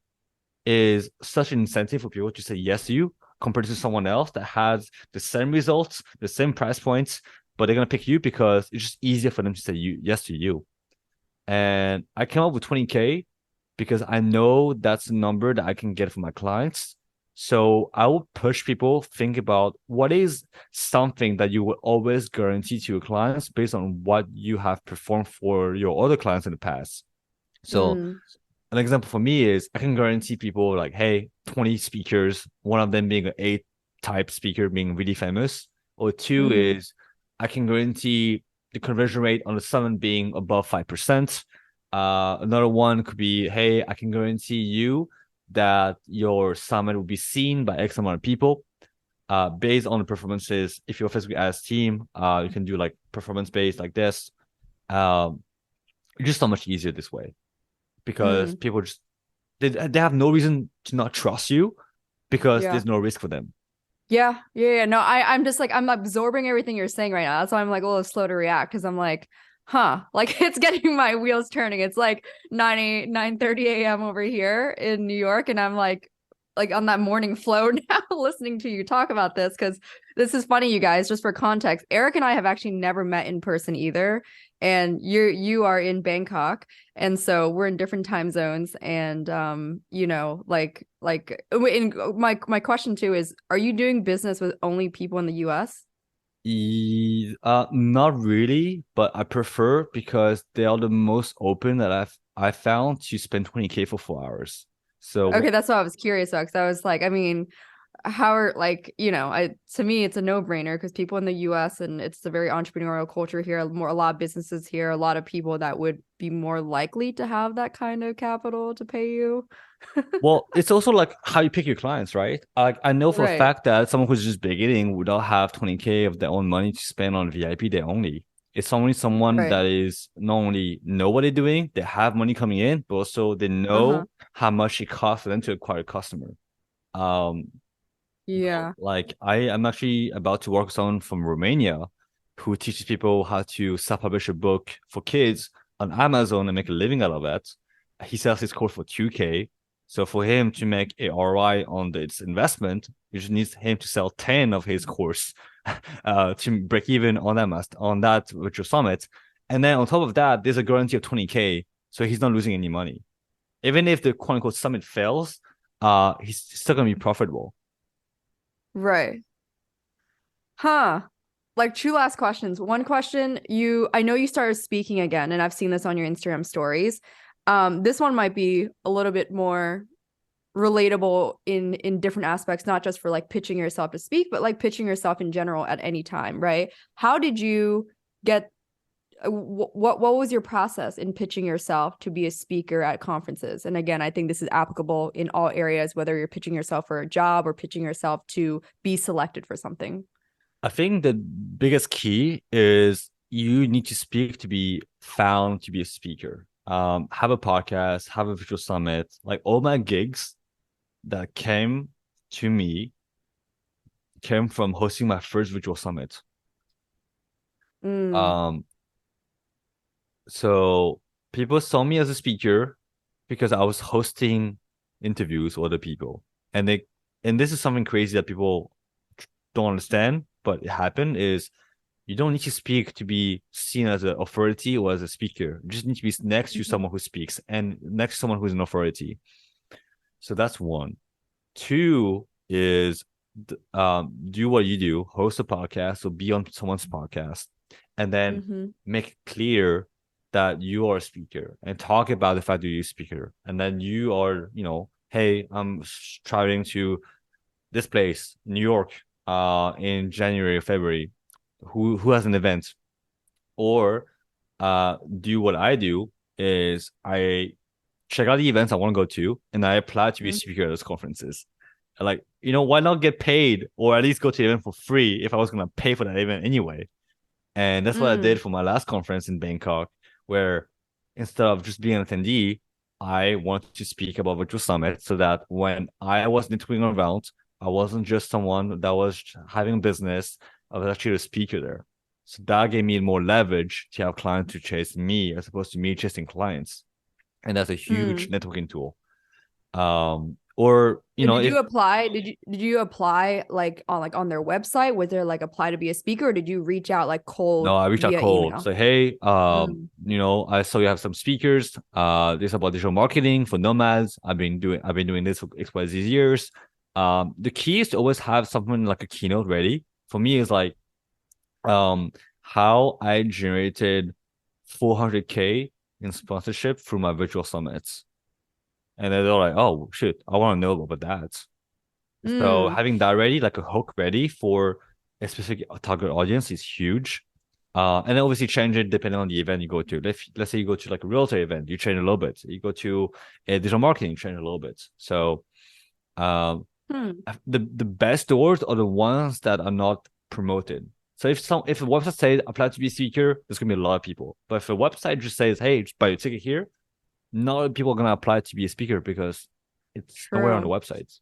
is such an incentive for people to say yes to you. compared to someone else that has the same results, the same price points, but they're gonna pick you because it's just easier for them to say yes to you. And I came up with 20K because I know that's the number that I can get from my clients. So I will push people think about what is something that you will always guarantee to your clients based on what you have performed for your other clients in the past. So an example for me is I can guarantee people like, hey, 20 speakers, one of them being an A-type speaker being really famous, or two is I can guarantee the conversion rate on the summit being above 5%. Another one could be, hey, I can guarantee you that your summit will be seen by X amount of people. Based on the performances, if you're a Facebook ads team, you can do like performance based like this. It's just so much easier this way because people just they have no reason to not trust you because there's no risk for them. Yeah. No, I'm just like, I'm absorbing everything you're saying right now. That's why I'm like a little slow to react because I'm like, like it's getting my wheels turning. It's like 9:30 a.m. over here in New York. And I'm like on that morning flow now listening to you talk about this because this is funny, you guys, just for context. Eric and I have actually never met in person either. And you are in Bangkok. And so we're in different time zones. And, my question too is, are you doing business with only people in the US? Not really, but I prefer because they are the most open that I found to spend 20K for 4 hours. So okay, that's what I was curious about because I was like, I mean, how are to me it's a no-brainer because people in the US and it's a very entrepreneurial culture here, a lot of businesses here, a lot of people that would be more likely to have that kind of capital to pay you. Well, it's also like how you pick your clients, right? I know for a fact that someone who's just beginning would not have 20K of their own money to spend on VIP day only. It's only someone that is not only know what they're doing, they have money coming in, but also they know how much it costs for them to acquire a customer. Like I am actually about to work with someone from Romania who teaches people how to self-publish a book for kids on Amazon and make a living out of that. He sells his course for 2K. So for him to make a ROI on its investment, you just need him to sell 10 of his course to break even on that virtual summit. And then on top of that, there's a guarantee of 20K. So he's not losing any money. Even if the quote unquote summit fails, he's still gonna be profitable. Right. Like two last questions. One question, I know you started speaking again, and I've seen this on your Instagram stories. This one might be a little bit more relatable in different aspects, not just for like pitching yourself to speak, but like pitching yourself in general at any time, right? How did you get what was your process in pitching yourself to be a speaker at conferences? And again, I think this is applicable in all areas, whether you're pitching yourself for a job or pitching yourself to be selected for something. I think the biggest key is you need to speak to be found to be a speaker. Have a podcast, have a virtual summit. Like all my gigs that came to me came from hosting my first virtual summit. So people saw me as a speaker because I was hosting interviews with other people. And this is something crazy that people don't understand, but it happened is you don't need to speak to be seen as an authority or as a speaker. You just need to be next to someone who speaks and next to someone who's an authority. So that's one. Two is do what you do, host a podcast or be on someone's podcast, and then make it clear that you are a speaker and talk about the fact that you're a speaker. And then you are, hey, I'm traveling to this place, New York, in January or February. Who has an event? Or do what I do is I check out the events I want to go to and I apply to be a speaker at those conferences. Like, why not get paid or at least go to the event for free if I was going to pay for that event anyway? And that's what I did for my last conference in Bangkok, where instead of just being an attendee, I wanted to speak about Virtual Summit so that when I was networking around, I wasn't just someone that was having business. I was actually a speaker there. So that gave me more leverage to have clients to chase me as opposed to me chasing clients. And that's a huge networking tool. Or, you know, Did if you apply? Did you apply on their website? Was there like apply to be a speaker, or did you reach out like no, cold I reached out via cold. email? So, hey, Mm. you know, I saw you have some speakers. This about digital marketing for nomads. I've been doing this for XYZ years. The key is to always have something like a keynote ready. For me, is like um how I generated 400K in sponsorship through my virtual summits. And then they're like, oh shit, I want to know about that. So Mm. having that ready, like a hook ready for a specific target audience is huge. And then obviously change it depending on the event you go to. Let's say you go to like a realtor event, you change a little bit. You go to a digital marketing, change a little bit. So um, Hmm. the best doors are the ones that are not promoted. So if a website says apply to be a speaker, there's gonna be a lot of people. But if a website just says, hey, just buy your ticket here, not a lot of people are gonna apply to be a speaker because it's nowhere on the True. websites.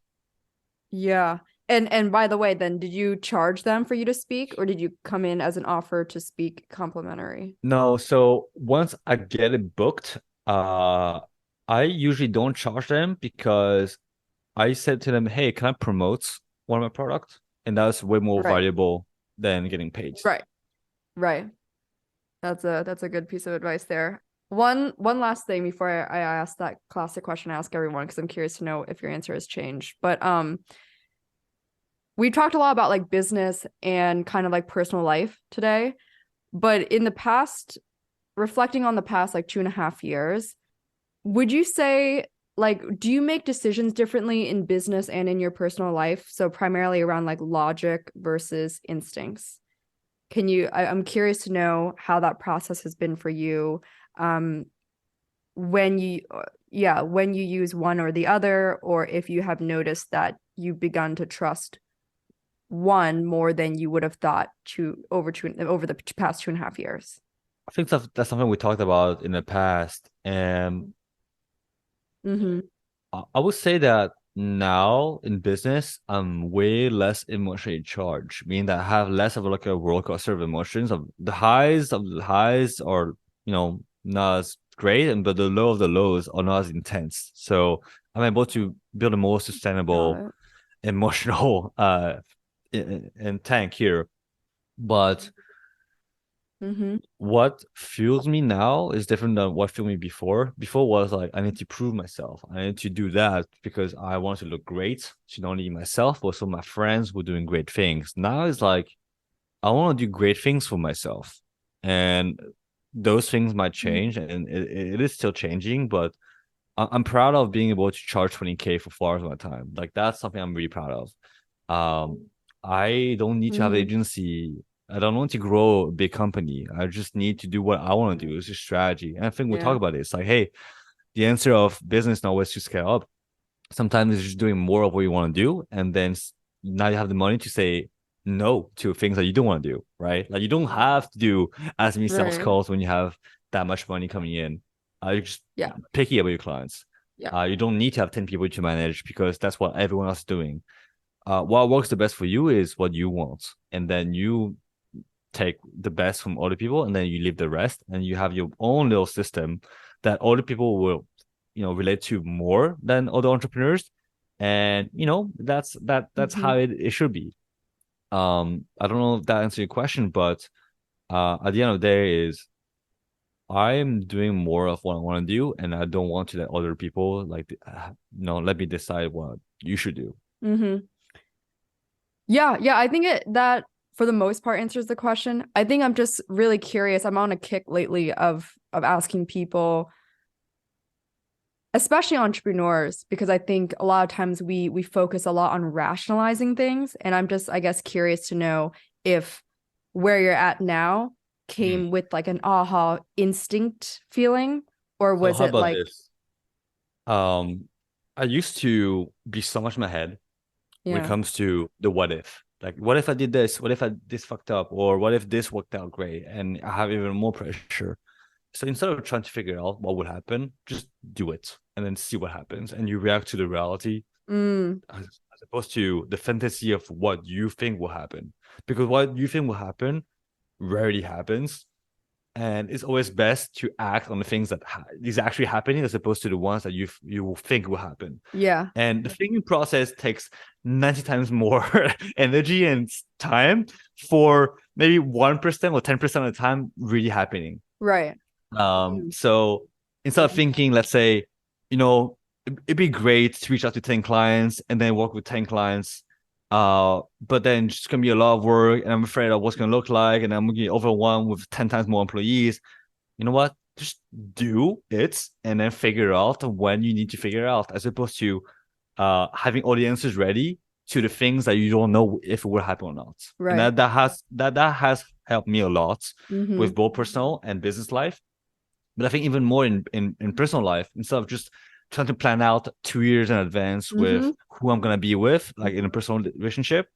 Yeah. And by the way, then did you charge them for you to speak, or did you come in as an offer to speak complimentary? No, so once I get it booked, I usually don't charge them because I said to them, hey, can I promote one of my products? And that's way more Right. valuable than getting paid. Right. Right. That's a good piece of advice there. One last thing before I ask that classic question I ask everyone, because I'm curious to know if your answer has changed. But we talked a lot about like business and kind of like personal life today. But in the past, reflecting on the past like 2.5 years, would you say like do you make decisions differently in business and in your personal life? So primarily around like logic versus instincts. I'm curious to know how that process has been for you. Um, when you when you use one or the other, or if you have noticed that you've begun to trust one more than you would have thought over the past 2.5 years. I think that's something we talked about in the past. And Mm-hmm. I would say that now in business, I'm way less emotionally charged, meaning that I have less of like a roller coaster of emotions. Of the highs are, you know, not as great, and but the low of the lows are not as intense. So I'm able to build a more Got sustainable it. emotional in tank here. But Mm-hmm. what fuels me now is different than what fueled me before. Before was like I need to prove myself. I need to do that because I want to look great to not only myself, but also my friends who are doing great things. Now it's like I want to do great things for myself. And those things might change and it is still changing, but I'm proud of being able to charge 20K for 4 hours of my time. Like that's something I'm really proud of. I don't need to have an Mm-hmm. agency. I don't want to grow a big company. I just need to do what I want to do. It's just strategy. And I think we talk Yeah. about it. It's like, hey, the answer of business now is to scale up. Sometimes it's just doing more of what you want to do. And then now you have the money to say no to things that you don't want to do, right? Like you don't have to do as many sales Right. calls when you have that much money coming in. You're just Yeah. picky about your clients. Yeah. You don't need to have 10 people to manage because that's what everyone else is doing. What works the best for you is what you want. And then you take the best from other people and then you leave the rest and you have your own little system that other people will, you know, relate to more than other entrepreneurs. And you know, that's Mm-hmm. how it should be. I don't know if that answers your question, but at the end of the day is I'm doing more of what I want to do and I don't want to let other people like let me decide what you should do. Mm-hmm. Yeah, yeah, I think that for the most part answers the question. I think I'm just really curious. I'm on a kick lately of asking people, especially entrepreneurs, because I think a lot of times we focus a lot on rationalizing things, and I'm just I guess curious to know if where you're at now Hmm. came with like an aha instinct feeling, or So was how it about like, this? I used to be so much in my head when it yeah. comes to the what if. Like, what if I did this? What if I this fucked up? Or what if this worked out great? And I have even more pressure. So instead of trying to figure out what would happen, just do it and then see what happens. And you react to the reality Mm, as opposed to the fantasy of what you think will happen. Because what you think will happen rarely happens. And it's always best to act on the things that is actually happening as opposed to the ones that you will think will happen. Yeah. And the thinking process takes 90 times more energy and time for maybe 1% or 10% of the time really happening. Right. So instead of thinking, let's say, it'd be great to reach out to 10 clients and then work with 10 clients. But then it's gonna be a lot of work, and I'm afraid of what's gonna look like, and I'm gonna get overwhelmed with 10 times more employees. You know what? Just do it and then figure out when you need to figure it out, as opposed to having all the answers ready to the things that you don't know if it will happen or not. Right. And that has helped me a lot with both personal and business life. But I think even more in personal life, instead of just trying to plan out 2 years in advance with who I'm gonna be with, like in a personal relationship,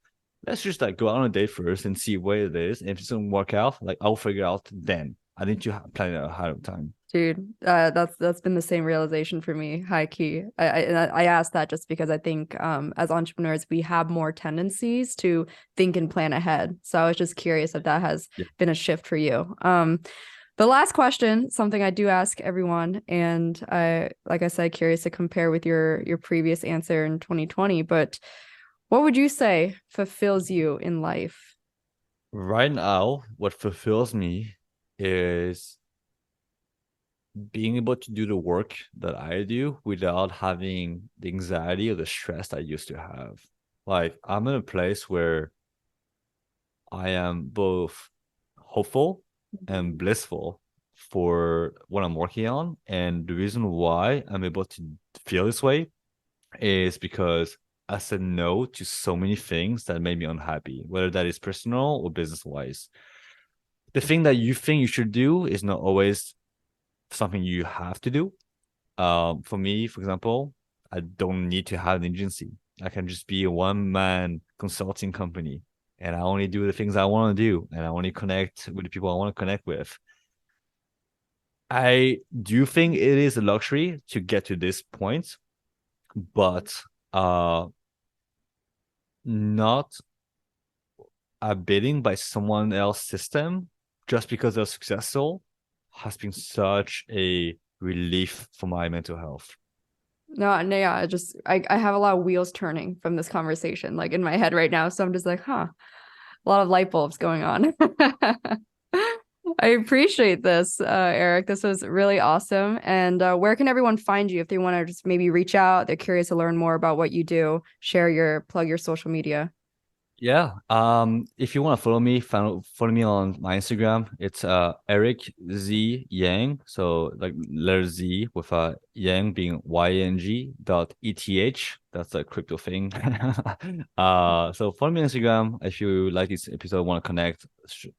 let's just like go out on a date first and see what it is. And if it doesn't work out, like I'll figure out then. I need to plan it ahead of time. Dude, that's been the same realization for me, high key. I asked that just because I think as entrepreneurs, we have more tendencies to think and plan ahead. So I was just curious if that has been a shift for you. The last question, something I do ask everyone, and like I said, curious to compare with your previous answer in 2020, but what would you say fulfills you in life? Right now, what fulfills me is being able to do the work that I do without having the anxiety or the stress I used to have. Like, I'm in a place where I am both hopeful and blissful for what I'm working on. And the reason why I'm able to feel this way is because I said no to so many things that made me unhappy, whether that is personal or business wise. The thing that you think you should do is not always something you have to do. For me, for example, I don't need to have an agency. I can just be a one-man consulting company, and I only do the things I want to do, and I only connect with the people I want to connect with. I do think it is a luxury to get to this point, but not abiding by someone else's system just because they're successful has been such a relief for my mental health. No, yeah, I have a lot of wheels turning from this conversation, like in my head right now. So I'm just like, a lot of light bulbs going on. I appreciate this, Eric. This was really awesome. And where can everyone find you if they want to just maybe reach out? They're curious to learn more about what you do. Plug your social media. Yeah. If you want to follow me on my Instagram. It's Eric Z Yang. So like letter Z with Yang being YNG.ETH. That's a crypto thing. So follow me on Instagram. If you like this episode, want to connect,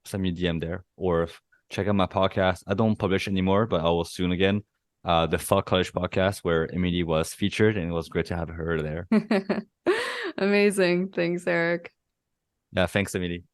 send me a DM there, or check out my podcast. I don't publish anymore, but I will soon again. The Fall College podcast, where Emily was featured, and it was great to have her there. Amazing. Thanks, Eric. Yeah, thanks, Emily.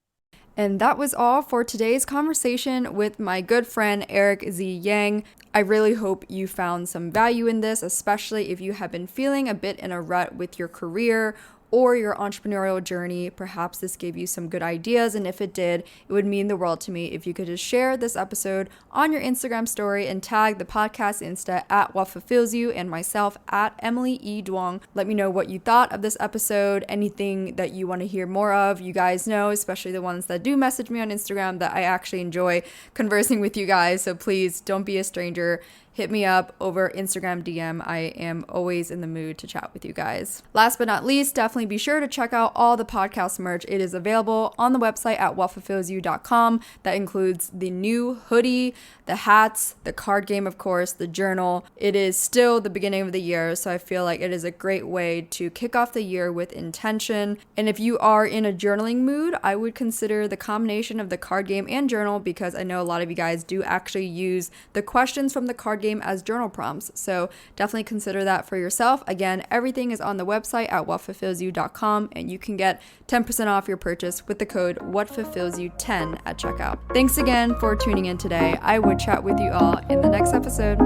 And that was all for today's conversation with my good friend, Eric Z. Yang. I really hope you found some value in this, especially if you have been feeling a bit in a rut with your career or your entrepreneurial journey. Perhaps this gave you some good ideas, and if it did, it would mean the world to me if you could just share this episode on your Instagram story and tag the podcast Insta at What Fulfills You and myself at Emily E. Duong. Let me know what you thought of this episode, anything that you want to hear more of. You guys know, especially the ones that do message me on Instagram, that I actually enjoy conversing with you guys, so please don't be a stranger. Hit me up over Instagram DM. I am always in the mood to chat with you guys. Last but not least, definitely be sure to check out all the podcast merch. It is available on the website at whatfulfillsyou.com. That includes the new hoodie, the hats, the card game, of course, the journal. It is still the beginning of the year, so I feel like it is a great way to kick off the year with intention. And if you are in a journaling mood, I would consider the combination of the card game and journal, because I know a lot of you guys do actually use the questions from the card game as journal prompts. So definitely consider that for yourself. Again, everything is on the website at whatfulfillsyou.com, and you can get 10% off your purchase with the code WhatFulfillsYou10 at checkout. Thanks again for tuning in today. I would chat with you all in the next episode.